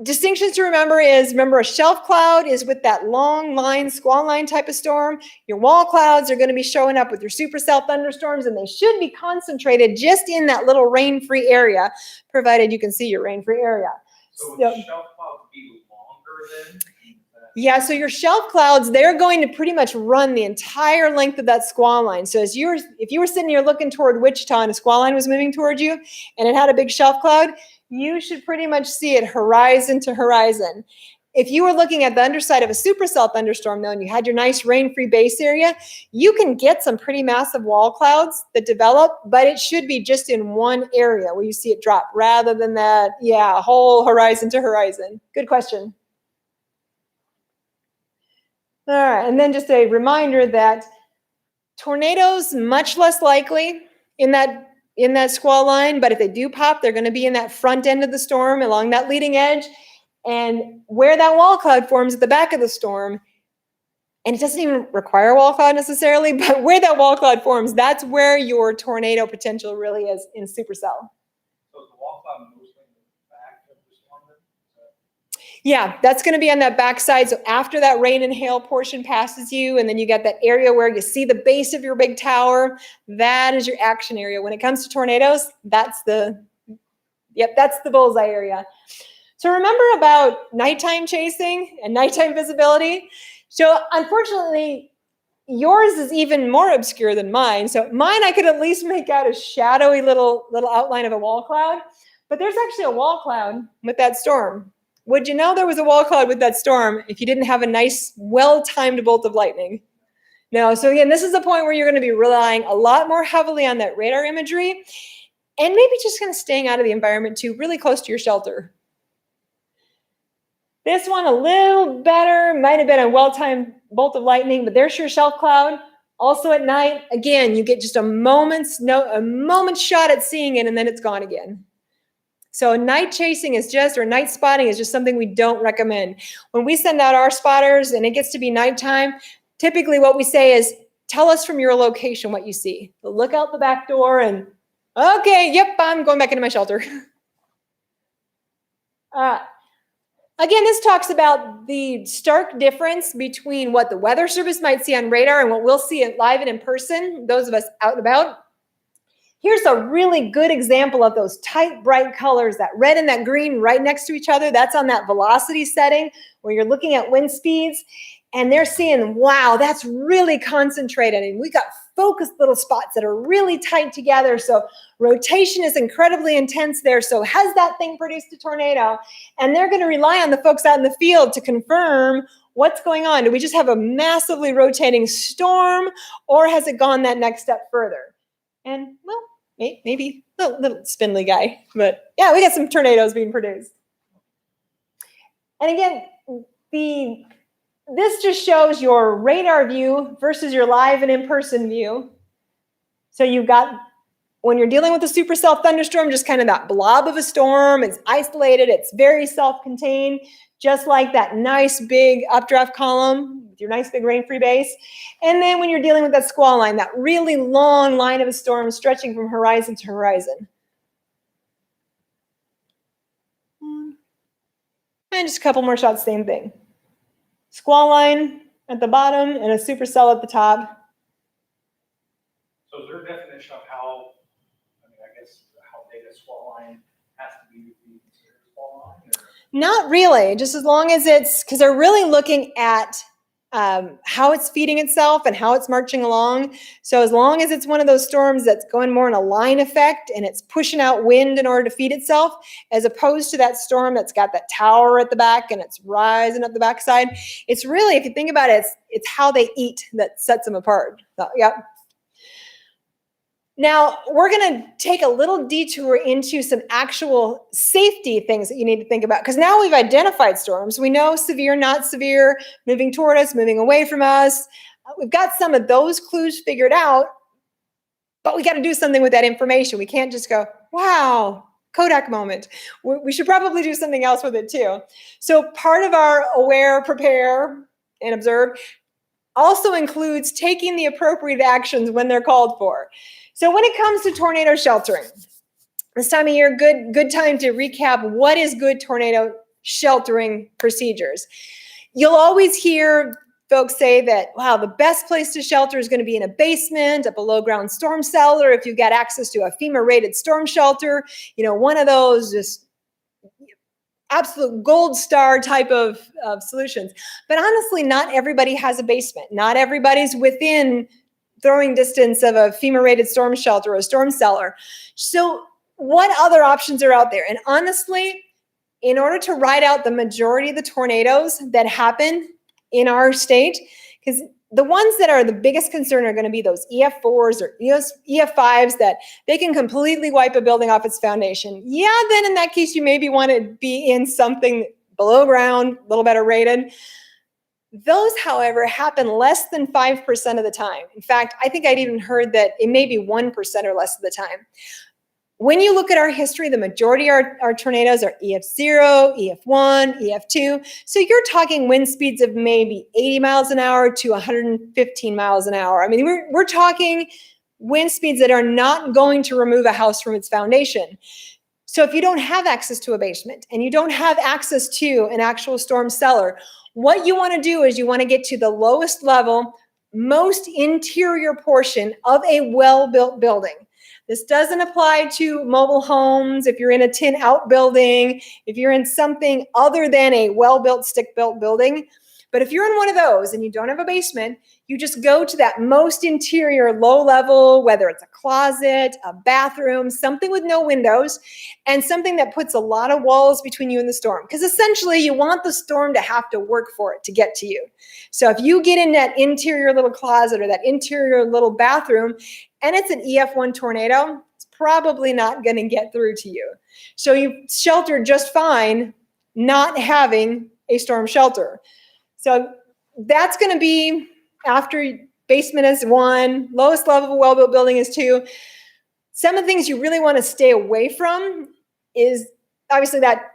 Distinctions to remember is, remember, a shelf cloud is with that long line, squall line type of storm. Your wall clouds are going to be showing up with your supercell thunderstorms, and they should be concentrated just in that little rain-free area, provided you can see your rain-free area. So would shelf clouds be longer than? Yeah, so your shelf clouds, they're going to pretty much run the entire length of that squall line. So if you were sitting here looking toward Wichita and a squall line was moving toward you and it had a big shelf cloud, you should pretty much see it horizon to horizon. If you were looking at the underside of a supercell thunderstorm, though, and you had your nice rain-free base area, you can get some pretty massive wall clouds that develop, but it should be just in one area where you see it drop rather than that, yeah, whole horizon to horizon. Good question. All right, and then just a reminder that tornadoes, much less likely in that squall line, but if they do pop, they're going to be in that front end of the storm along that leading edge. And where that wall cloud forms at the back of the storm, and it doesn't even require a wall cloud necessarily, but where that wall cloud forms, that's where your tornado potential really is in supercell. So is the wall cloud mostly in the back of the storm then? Yeah, that's going to be on that backside. So after that rain and hail portion passes you, and then you got that area where you see the base of your big tower, that is your action area. When it comes to tornadoes, that's the bullseye area. So remember about nighttime chasing and nighttime visibility. So unfortunately, yours is even more obscure than mine. So mine, I could at least make out a shadowy little outline of a wall cloud, but there's actually a wall cloud with that storm. Would you know there was a wall cloud with that storm if you didn't have a nice, well-timed bolt of lightning? No, so again, this is the point where you're going to be relying a lot more heavily on that radar imagery, and maybe just kind of staying out of the environment too, really close to your shelter. This one a little better, might have been a well-timed bolt of lightning, but there's your shelf cloud. Also at night, again, you get just a moment's shot at seeing it, and then it's gone again. So night chasing is just, or night spotting is just something we don't recommend. When we send out our spotters and it gets to be nighttime, typically what we say is, tell us from your location what you see. Look out the back door and, okay, yep, I'm going back into my shelter. Again, this talks about the stark difference between what the Weather Service might see on radar and what we'll see live and in person, those of us out and about. Here's a really good example of those tight, bright colors, that red and that green right next to each other. That's on that velocity setting where you're looking at wind speeds. And they're seeing, wow, that's really concentrated. And we got focused little spots that are really tight together. So rotation is incredibly intense there. So has that thing produced a tornado? And they're going to rely on the folks out in the field to confirm what's going on. Do we just have a massively rotating storm, or has it gone that next step further? And, well, maybe a little spindly guy. But, yeah, we got some tornadoes being produced. And, again, this just shows your radar view versus your live and in-person view. So you've got, when you're dealing with a supercell thunderstorm, just kind of that blob of a storm. It's isolated. It's very self-contained, just like that nice big updraft column with your nice big rain-free base. And then when you're dealing with that squall line, that really long line of a storm stretching from horizon to horizon. And just a couple more shots, same thing. Squall line at the bottom and a supercell at the top. So is there a definition of how, I guess, how big a squall line has to be considered a squall line? Or? Not really, just as long as it's, because they're really looking at how it's feeding itself and how it's marching along. So as long as it's one of those storms that's going more in a line effect and it's pushing out wind in order to feed itself, as opposed to that storm that's got that tower at the back and it's rising up the backside, it's really, if you think about it, it's how they eat that sets them apart. So, yep. Now, we're going to take a little detour into some actual safety things that you need to think about, because now we've identified storms. We know severe, not severe, moving toward us, moving away from us. We've got some of those clues figured out, but we got to do something with that information. We can't just go, wow, Kodak moment. We should probably do something else with it too. So part of our aware, prepare, and observe also includes taking the appropriate actions when they're called for. So when it comes to tornado sheltering, this time of year, good time to recap what is good tornado sheltering procedures. You'll always hear folks say that, wow, the best place to shelter is going to be in a basement, a below ground storm cellar. If you've got access to a FEMA rated storm shelter, one of those just absolute gold star type of solutions. But honestly, not everybody has a basement. Not everybody's within throwing distance of a FEMA-rated storm shelter or a storm cellar. So what other options are out there? And honestly, in order to ride out the majority of the tornadoes that happen in our state, because the ones that are the biggest concern are going to be those EF4s or EF5s that they can completely wipe a building off its foundation. Yeah, then in that case, you maybe want to be in something below ground, a little better rated. Those, however, happen less than 5% of the time. In fact, I think I'd even heard that it may be 1% or less of the time. When you look at our history, the majority of our tornadoes are EF0, EF1, EF2. So you're talking wind speeds of maybe 80 miles an hour to 115 miles an hour. I mean, we're talking wind speeds that are not going to remove a house from its foundation. So if you don't have access to a basement and you don't have access to an actual storm cellar, what you want to do is you want to get to the lowest level, most interior portion of a well-built building. This doesn't apply to mobile homes, if you're in a tin outbuilding, if you're in something other than a well-built, stick-built building. But if you're in one of those and you don't have a basement, you just go to that most interior low level, whether it's a closet, a bathroom, something with no windows, and something that puts a lot of walls between you and the storm. Because essentially you want the storm to have to work for it to get to you. So if you get in that interior little closet or that interior little bathroom and it's an EF1 tornado, it's probably not going to get through to you. So you shelter just fine not having a storm shelter. So that's going to be after basement is 1, lowest level of well-built building is 2. Some of the things you really want to stay away from is obviously that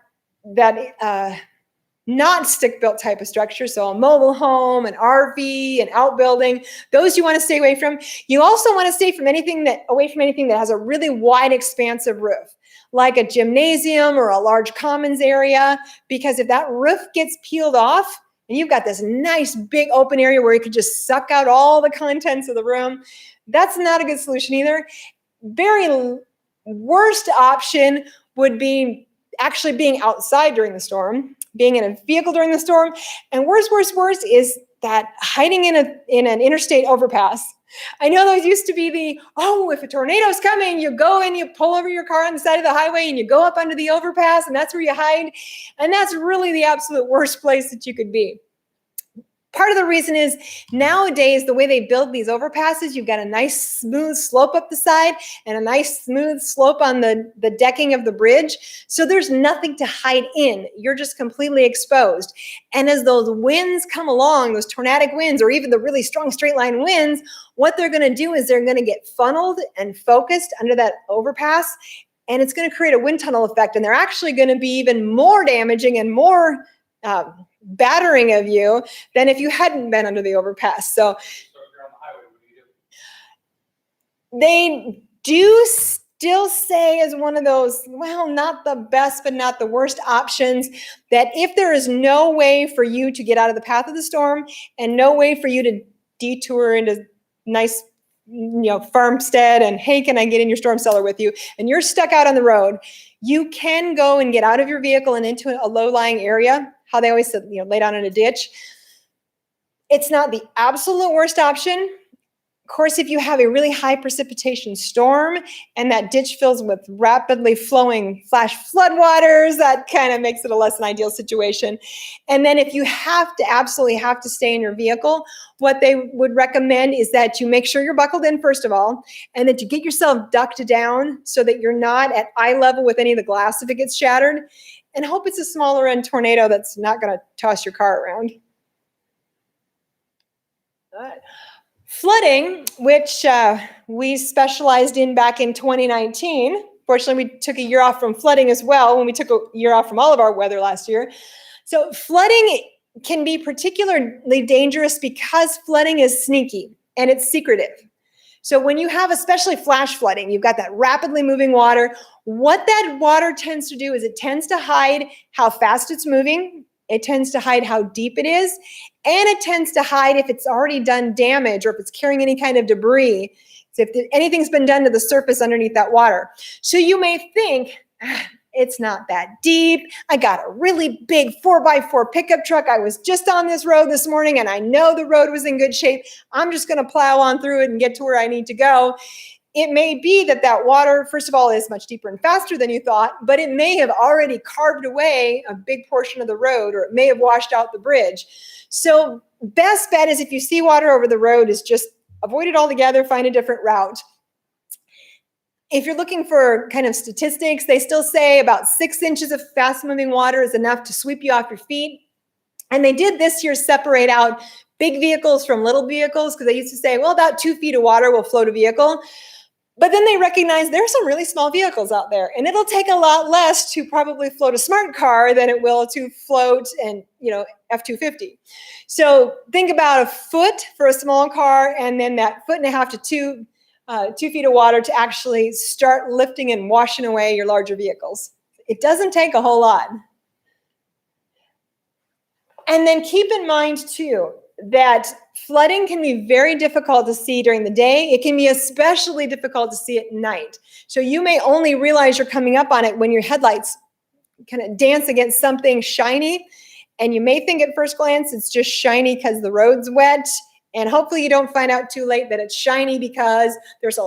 not stick-built type of structure, so a mobile home, an RV, an outbuilding, those you want to stay away from. You also want to stay away from anything that has a really wide, expansive roof, like a gymnasium or a large commons area, because if that roof gets peeled off and you've got this nice big open area where you could just suck out all the contents of the room, that's not a good solution either. Very worst option would be actually being outside during the storm, being in a vehicle during the storm, and worse is that hiding in an interstate overpass. I know those used to be if a tornado's coming, you go and you pull over your car on the side of the highway and you go up under the overpass and that's where you hide. And that's really the absolute worst place that you could be. Part of the reason is nowadays, the way they build these overpasses, you've got a nice smooth slope up the side and a nice smooth slope on the decking of the bridge. So there's nothing to hide in. You're just completely exposed. And as those winds come along, those tornadic winds, or even the really strong straight line winds, what they're going to do is they're going to get funneled and focused under that overpass. And it's going to create a wind tunnel effect. And they're actually going to be even more damaging and more battering of you than if you hadn't been under the overpass. So if you're on the highway, what do you do? they do still say as one of those, well, not the best, but not the worst options, that if there is no way for you to get out of the path of the storm and no way for you to detour into nice, farmstead and, hey, can I get in your storm cellar with you? And you're stuck out on the road, you can go and get out of your vehicle and into a low-lying area. How they always said, lay down in a ditch. It's not the absolute worst option. Of course, if you have a really high precipitation storm and that ditch fills with rapidly flowing flash floodwaters, that kind of makes it a less than ideal situation. And then if you absolutely have to stay in your vehicle, what they would recommend is that you make sure you're buckled in, first of all, and that you get yourself ducked down so that you're not at eye level with any of the glass if it gets shattered. And hope it's a smaller end tornado that's not going to toss your car around. Good. Flooding, which we specialized in back in 2019. Fortunately, we took a year off from flooding as well when we took a year off from all of our weather last year. So flooding can be particularly dangerous because flooding is sneaky and it's secretive. So when you have especially flash flooding, you've got that rapidly moving water. What that water tends to do is it tends to hide how fast it's moving. It tends to hide how deep it is. And it tends to hide if it's already done damage or if it's carrying any kind of debris. So if anything's been done to the surface underneath that water. So you may think, it's not that deep. I got a really big 4x4 pickup truck. I was just on this road this morning and I know the road was in good shape. I'm just going to plow on through it and get to where I need to go. It may be that water, first of all, is much deeper and faster than you thought, but it may have already carved away a big portion of the road, or it may have washed out the bridge. So best bet is if you see water over the road is just avoid it altogether, find a different route. If you're looking for kind of statistics, they still say about 6 inches of fast-moving water is enough to sweep you off your feet. And they did this year separate out big vehicles from little vehicles, because they used to say, well, about 2 feet of water will float a vehicle. But then they recognized there are some really small vehicles out there, and it'll take a lot less to probably float a smart car than it will to float an F-250. So think about a foot for a small car, and then that 1.5 to 2 feet of water to actually start lifting and washing away your larger vehicles. It doesn't take a whole lot. And then keep in mind too, that flooding can be very difficult to see during the day. It can be especially difficult to see at night. So you may only realize you're coming up on it when your headlights kind of dance against something shiny. And you may think at first glance it's just shiny because the road's wet. And hopefully you don't find out too late that it's shiny because there's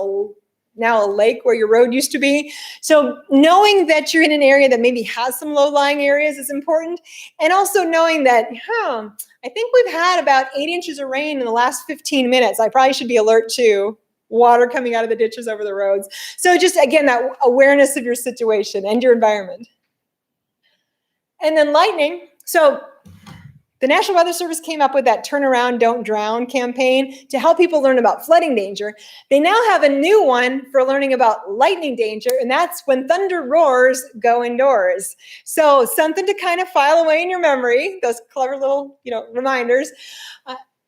now a lake where your road used to be. So knowing that you're in an area that maybe has some low-lying areas is important. And also knowing that, I think we've had about 8 inches of rain in the last 15 minutes. I probably should be alert to water coming out of the ditches over the roads. So just, again, that awareness of your situation and your environment. And then lightning. So the National Weather Service came up with that Turn Around, Don't Drown campaign to help people learn about flooding danger. They now have a new one for learning about lightning danger, and that's when thunder roars, go indoors. So something to kind of file away in your memory, those clever little, reminders.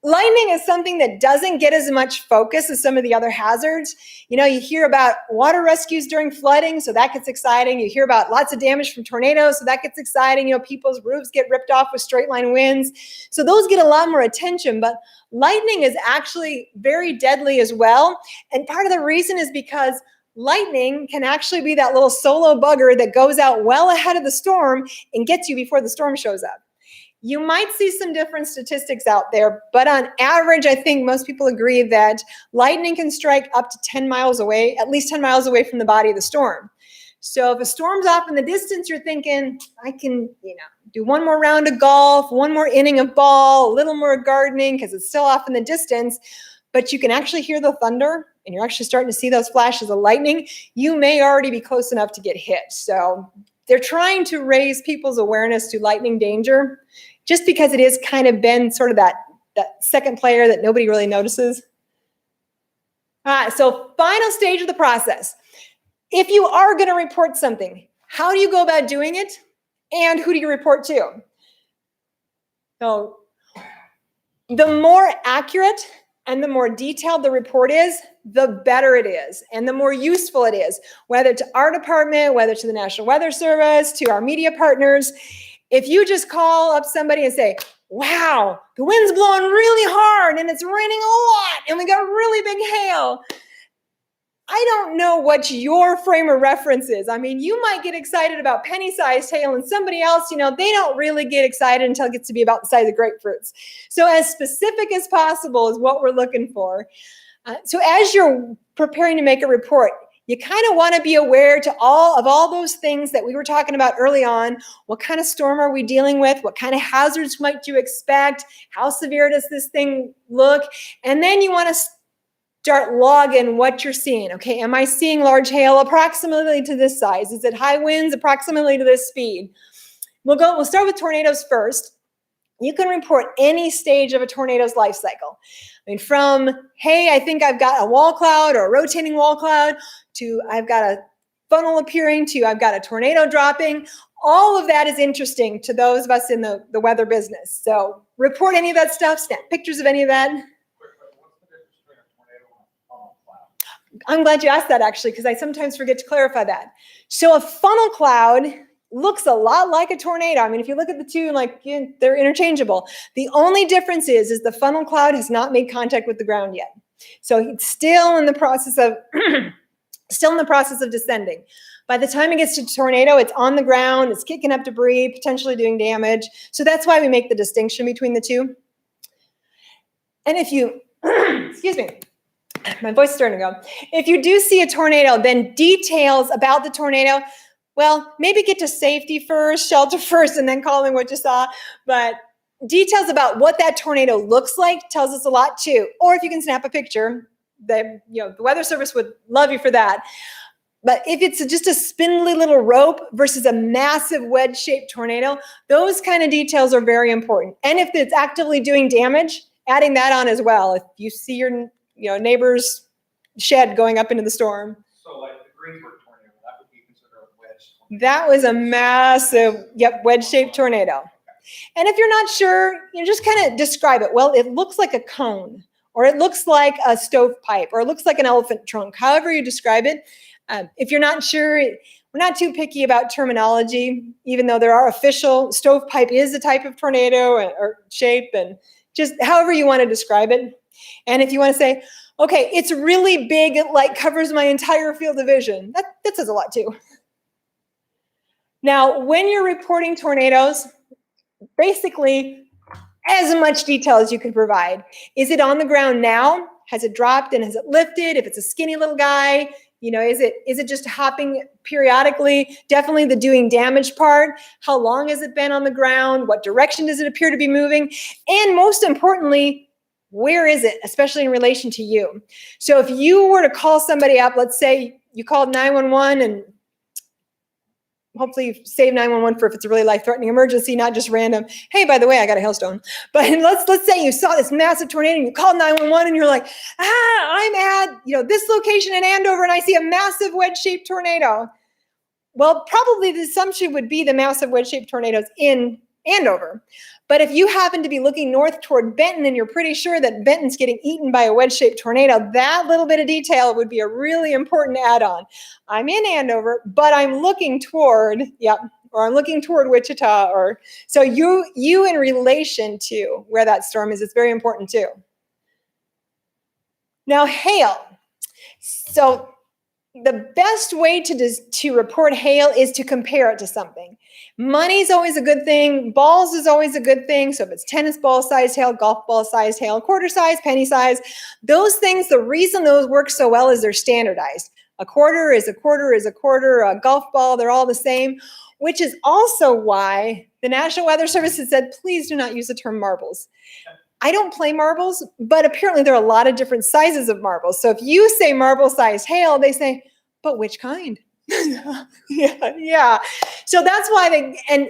Lightning is something that doesn't get as much focus as some of the other hazards. You hear about water rescues during flooding, so that gets exciting. You hear about lots of damage from tornadoes, so that gets exciting. People's roofs get ripped off with straight line winds. So those get a lot more attention, but lightning is actually very deadly as well. And part of the reason is because lightning can actually be that little solo bugger that goes out well ahead of the storm and gets you before the storm shows up. You might see some different statistics out there, but on average, I think most people agree that lightning can strike up to 10 miles away, at least 10 miles away from the body of the storm. So if a storm's off in the distance, you're thinking, I can, do one more round of golf, one more inning of ball, a little more gardening because it's still off in the distance, but you can actually hear the thunder and you're actually starting to see those flashes of lightning. You may already be close enough to get hit. So they're trying to raise people's awareness to lightning danger, just because it has kind of been sort of that second player that nobody really notices. So final stage of the process. If you are going to report something, how do you go about doing it? And who do you report to? So the more accurate and the more detailed the report is, the better it is and the more useful it is, whether to our department, whether to the National Weather Service, to our media partners. If you just call up somebody and say, wow, the wind's blowing really hard and it's raining a lot and we got really big hail, I don't know what your frame of reference is. I mean, you might get excited about penny-sized hail and somebody else, they don't really get excited until it gets to be about the size of grapefruits. So as specific as possible is what we're looking for. So as you're preparing to make a report, you kind of want to be aware to all those things that we were talking about early on. What kind of storm are we dealing with? What kind of hazards might you expect? How severe does this thing look? And then you want to start logging what you're seeing. Okay, am I seeing large hail approximately to this size? Is it high winds approximately to this speed? We'll start with tornadoes first. You can report any stage of a tornado's life cycle. I mean, from, hey, I think I've got a wall cloud or a rotating wall cloud, to I've got a funnel appearing, to I've got a tornado dropping. All of that is interesting to those of us in the weather business. So report any of that stuff, snap pictures of any of that. What's the difference between a tornado and a funnel cloud? I'm glad you asked that, actually, because I sometimes forget to clarify that. So a funnel cloud looks a lot like a tornado. I mean, if you look at the two, they're interchangeable. The only difference is the funnel cloud has not made contact with the ground yet. So it's still in the process of descending. By the time it gets to tornado, it's on the ground, it's kicking up debris, potentially doing damage. So that's why we make the distinction between the two. And if you, excuse me, my voice is starting to go. If you do see a tornado, then details about the tornado, well, maybe get to safety first, shelter first, and then call in what you saw. But details about what that tornado looks like tells us a lot too. Or if you can snap a picture, the Weather Service would love you for that. But if it's just a spindly little rope versus a massive wedge-shaped tornado, those kind of details are very important. And if it's actively doing damage, adding that on as well. If you see your neighbor's shed going up into the storm. So like the Greensburg tornado, that would be considered a wedge tornado. That was a massive, wedge-shaped tornado. And if you're not sure, just kind of describe it. Well, it looks like a cone, or it looks like a stovepipe, or it looks like an elephant trunk, however you describe it. If you're not sure, we're not too picky about terminology, even though there are official, stovepipe is a type of tornado or shape, and just however you want to describe it. And if you want to say, okay, it's really big, it covers my entire field of vision, that says a lot too. Now, when you're reporting tornadoes, basically as much detail as you can provide. Is it on the ground now? Has it dropped and has it lifted? If it's a skinny little guy, is it just hopping periodically? Definitely the doing damage part. How long has it been on the ground? What direction does it appear to be moving? And most importantly, where is it, especially in relation to you? So if you were to call somebody up, let's say you called 911 and hopefully save 911 for if it's a really life-threatening emergency, not just random, hey, by the way, I got a hailstone. But let's say you saw this massive tornado and you called 911 and you're like, I'm at, this location in Andover and I see a massive wedge-shaped tornado. Well, probably the assumption would be the massive wedge-shaped tornadoes in Andover. But if you happen to be looking north toward Benton and you're pretty sure that Benton's getting eaten by a wedge-shaped tornado, that little bit of detail would be a really important add-on. I'm in Andover, but I'm looking toward, or I'm looking toward Wichita, or so you in relation to where that storm is, it's very important too. Now, hail. So the best way to report hail is to compare it to something. Money's always a good thing. Balls is always a good thing. So if it's tennis ball sized hail, golf ball sized hail, quarter size, penny size, those things, the reason those work so well is they're standardized. A quarter is a quarter is a quarter, a golf ball, they're all the same, which is also why the National Weather Service has said, please do not use the term marbles. I don't play marbles, but apparently there are a lot of different sizes of marbles. So if you say marble-sized hail, they say, but which kind? yeah. So that's why and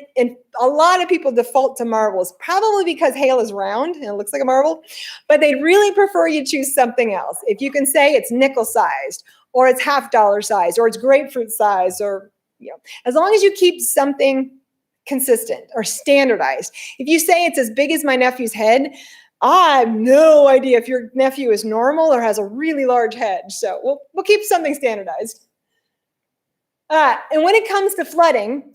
a lot of people default to marbles, probably because hail is round and it looks like a marble, but they'd really prefer you choose something else. If you can say it's nickel-sized, or it's $50 size, or it's grapefruit size, or, as long as you keep something consistent or standardized. If you say it's as big as my nephew's head, I have no idea if your nephew is normal or has a really large head. So we'll keep something standardized. And when it comes to flooding,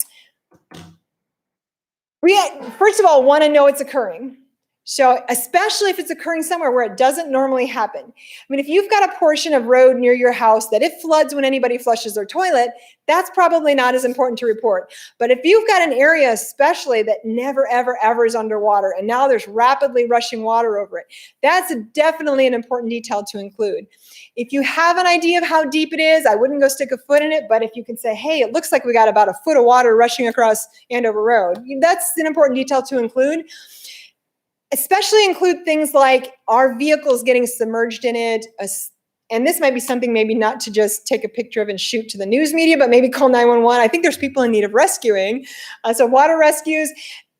we first of all want to know it's occurring. So especially if it's occurring somewhere where it doesn't normally happen. I mean, if you've got a portion of road near your house that it floods when anybody flushes their toilet, that's probably not as important to report. But if you've got an area especially that never, ever, ever is underwater, and now there's rapidly rushing water over it, that's definitely an important detail to include. If you have an idea of how deep it is, I wouldn't go stick a foot in it, but if you can say, hey, it looks like we got about a foot of water rushing across Andover Road, that's an important detail to include. Especially include things like, are vehicles getting submerged in it? And this might be something maybe not to just take a picture of and shoot to the news media, but maybe call 911. I think there's people in need of rescuing. So water rescues,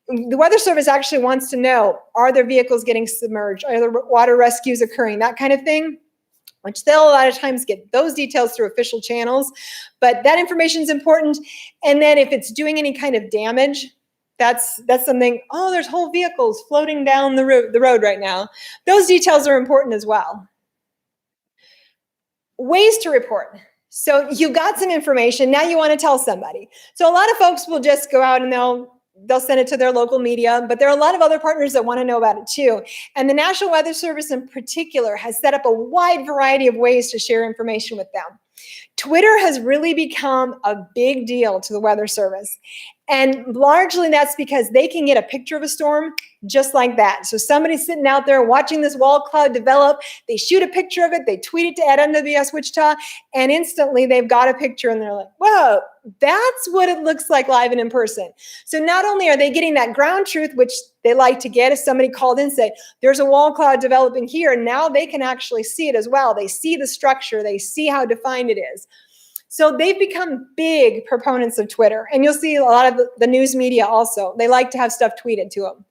the Weather Service actually wants to know, are there vehicles getting submerged? Are there water rescues occurring? That kind of thing, which they'll a lot of times get those details through official channels. But that information is important. And then if it's doing any kind of damage, that's something, there's whole vehicles floating down the road right now. Those details are important as well. Ways to report. So you got some information, now you want to tell somebody. So a lot of folks will just go out and they'll send it to their local media, but there are a lot of other partners that want to know about it too. And the National Weather Service in particular has set up a wide variety of ways to share information with them. Twitter has really become a big deal to the Weather Service. And largely that's because they can get a picture of a storm just like that. So somebody's sitting out there watching this wall cloud develop, they shoot a picture of it, they tweet it to @NWS Wichita, and instantly they've got a picture and they're like, whoa, that's what it looks like live and in person. So not only are they getting that ground truth, which they like to get if somebody called in and said, there's a wall cloud developing here, and now they can actually see it as well. They see the structure, they see how defined it is. So they've become big proponents of Twitter, and you'll see a lot of the news media also. They like to have stuff tweeted to them.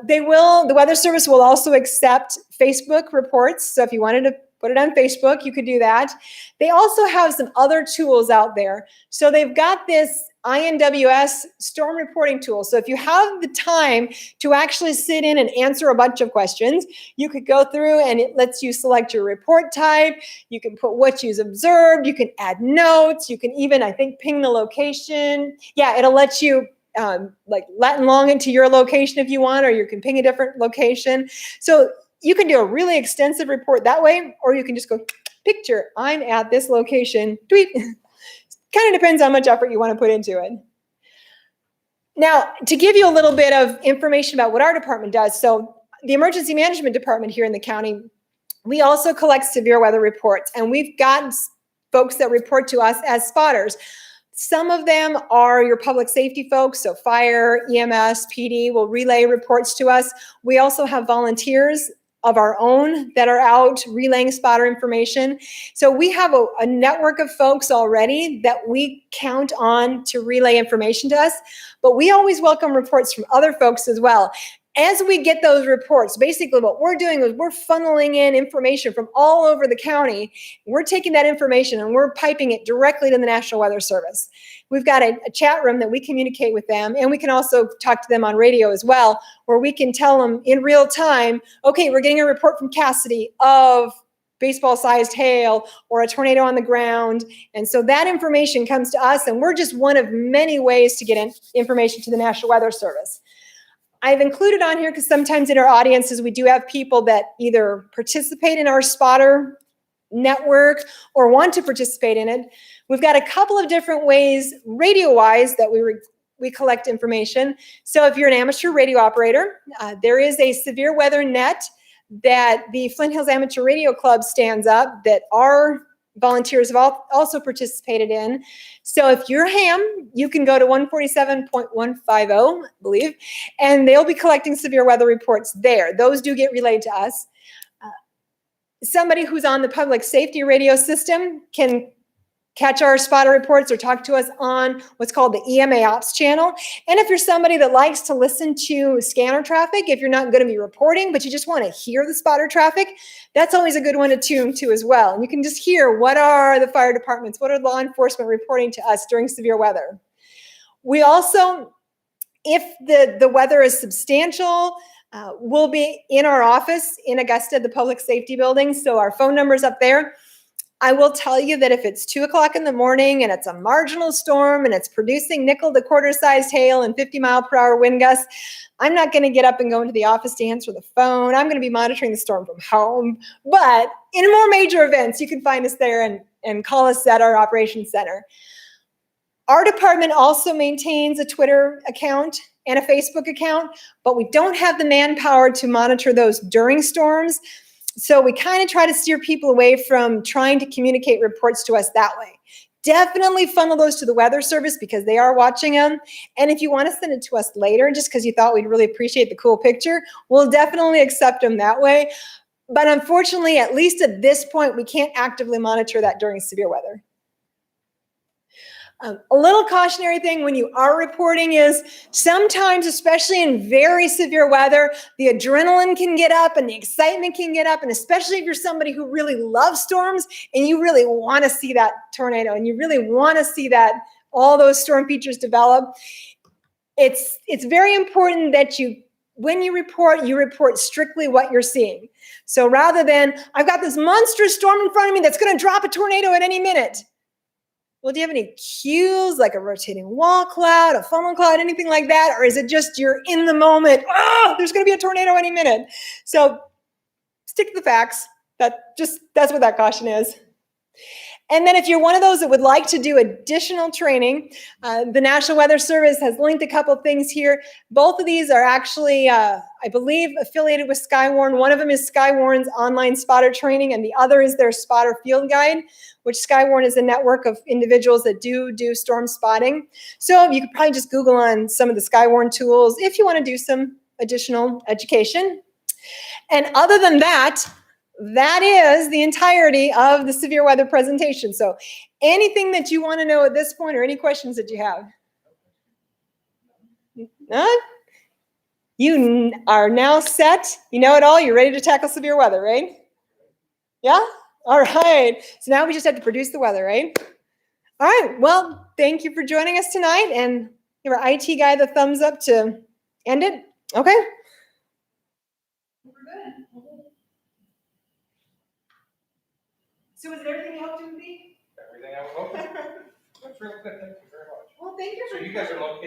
The Weather Service will also accept Facebook reports. So if you wanted to put it on Facebook, you could do that. They also have some other tools out there. So they've got this INWS storm reporting tool. So if you have the time to actually sit in and answer a bunch of questions, you could go through and it lets you select your report type. You can put what you've observed. You can add notes. You can even, I think, ping the location. Yeah, it'll let you like Latin long into your location if you want, or you can ping a different location. So you can do a really extensive report that way, or you can just go, picture, I'm at this location, tweet. Kind of depends how much effort you want to put into it. Now, to give you a little bit of information about what our department does, so the Emergency Management Department here in the county, we also collect severe weather reports, and we've got folks that report to us as spotters. Some of them are your public safety folks, so fire, EMS, PD will relay reports to us. We also have volunteers of our own that are out relaying spotter information. So we have a network of folks already that we count on to relay information to us, but we always welcome reports from other folks as well. As we get those reports, basically what we're doing is we're funneling in information from all over the county. We're taking that information and we're piping it directly to the National Weather Service. We've got a chat room that we communicate with them, and we can also talk to them on radio as well, where we can tell them in real time, okay, we're getting a report from Cassidy of baseball-sized hail or a tornado on the ground. And so that information comes to us, and we're just one of many ways to get information to the National Weather Service. I've included on here because sometimes in our audiences, we do have people that either participate in our spotter network or want to participate in it. We've got a couple of different ways, radio-wise, that we collect information. So if you're an amateur radio operator, there is a severe weather net that the Flint Hills Amateur Radio Club stands up that our volunteers have also participated in. So if you're ham, you can go to 147.150, I believe, and they'll be collecting severe weather reports there. Those do get relayed to us. Somebody who's on the public safety radio system can catch our spotter reports or talk to us on what's called the EMA Ops channel. And if you're somebody that likes to listen to scanner traffic, if you're not going to be reporting, but you just want to hear the spotter traffic, that's always a good one to tune to as well. And you can just hear what are the fire departments, what are law enforcement reporting to us during severe weather. We also, if the weather is substantial, we'll be in our office in Augusta, the public safety building. So our phone number's up there. I will tell you that if it's 2 o'clock in the morning and it's a marginal storm and it's producing nickel to quarter sized hail and 50-mile-per-hour wind gusts, I'm not going to get up and go into the office to answer the phone. I'm going to be monitoring the storm from home. But in more major events, you can find us there and call us at our operations center. Our department also maintains a Twitter account and a Facebook account, but we don't have the manpower to monitor those during storms. So we kind of try to steer people away from trying to communicate reports to us that way. Definitely funnel those to the Weather Service because they are watching them. And if you want to send it to us later, just because you thought we'd really appreciate the cool picture, we'll definitely accept them that way. But unfortunately, at least at this point, we can't actively monitor that during severe weather. A little cautionary thing when you are reporting is sometimes, especially in very severe weather, the adrenaline can get up and the excitement can get up. And especially if you're somebody who really loves storms and you really want to see that tornado and you really want to see that all those storm features develop, it's very important that when you report strictly what you're seeing. So rather than, I've got this monstrous storm in front of me that's going to drop a tornado at any minute. Well, do you have any cues, like a rotating wall cloud, a funnel cloud, anything like that? Or is it just you're in the moment, oh, there's going to be a tornado any minute? So stick to the facts. That's what that caution is. And then if you're one of those that would like to do additional training, the National Weather Service has linked a couple of things here. Both of these are actually, I believe, affiliated with Skywarn. One of them is Skywarn's online spotter training, and the other is their spotter field guide, which Skywarn is a network of individuals that do storm spotting. So you could probably just Google on some of the Skywarn tools if you want to do some additional education. And other than that, that is the entirety of the severe weather presentation. So anything that you want to know at this point or any questions that you have? None? You are now set. You know it all. You're ready to tackle severe weather, right? Yeah? All right. So now we just have to produce the weather, right? All right. Well, thank you for joining us tonight. And give our IT guy the thumbs up to end it. Okay. We're good. So was it everything you hoped it would be? Everything I was hoping. That's really good. Thank you very much. Well, thank you So for you guys are located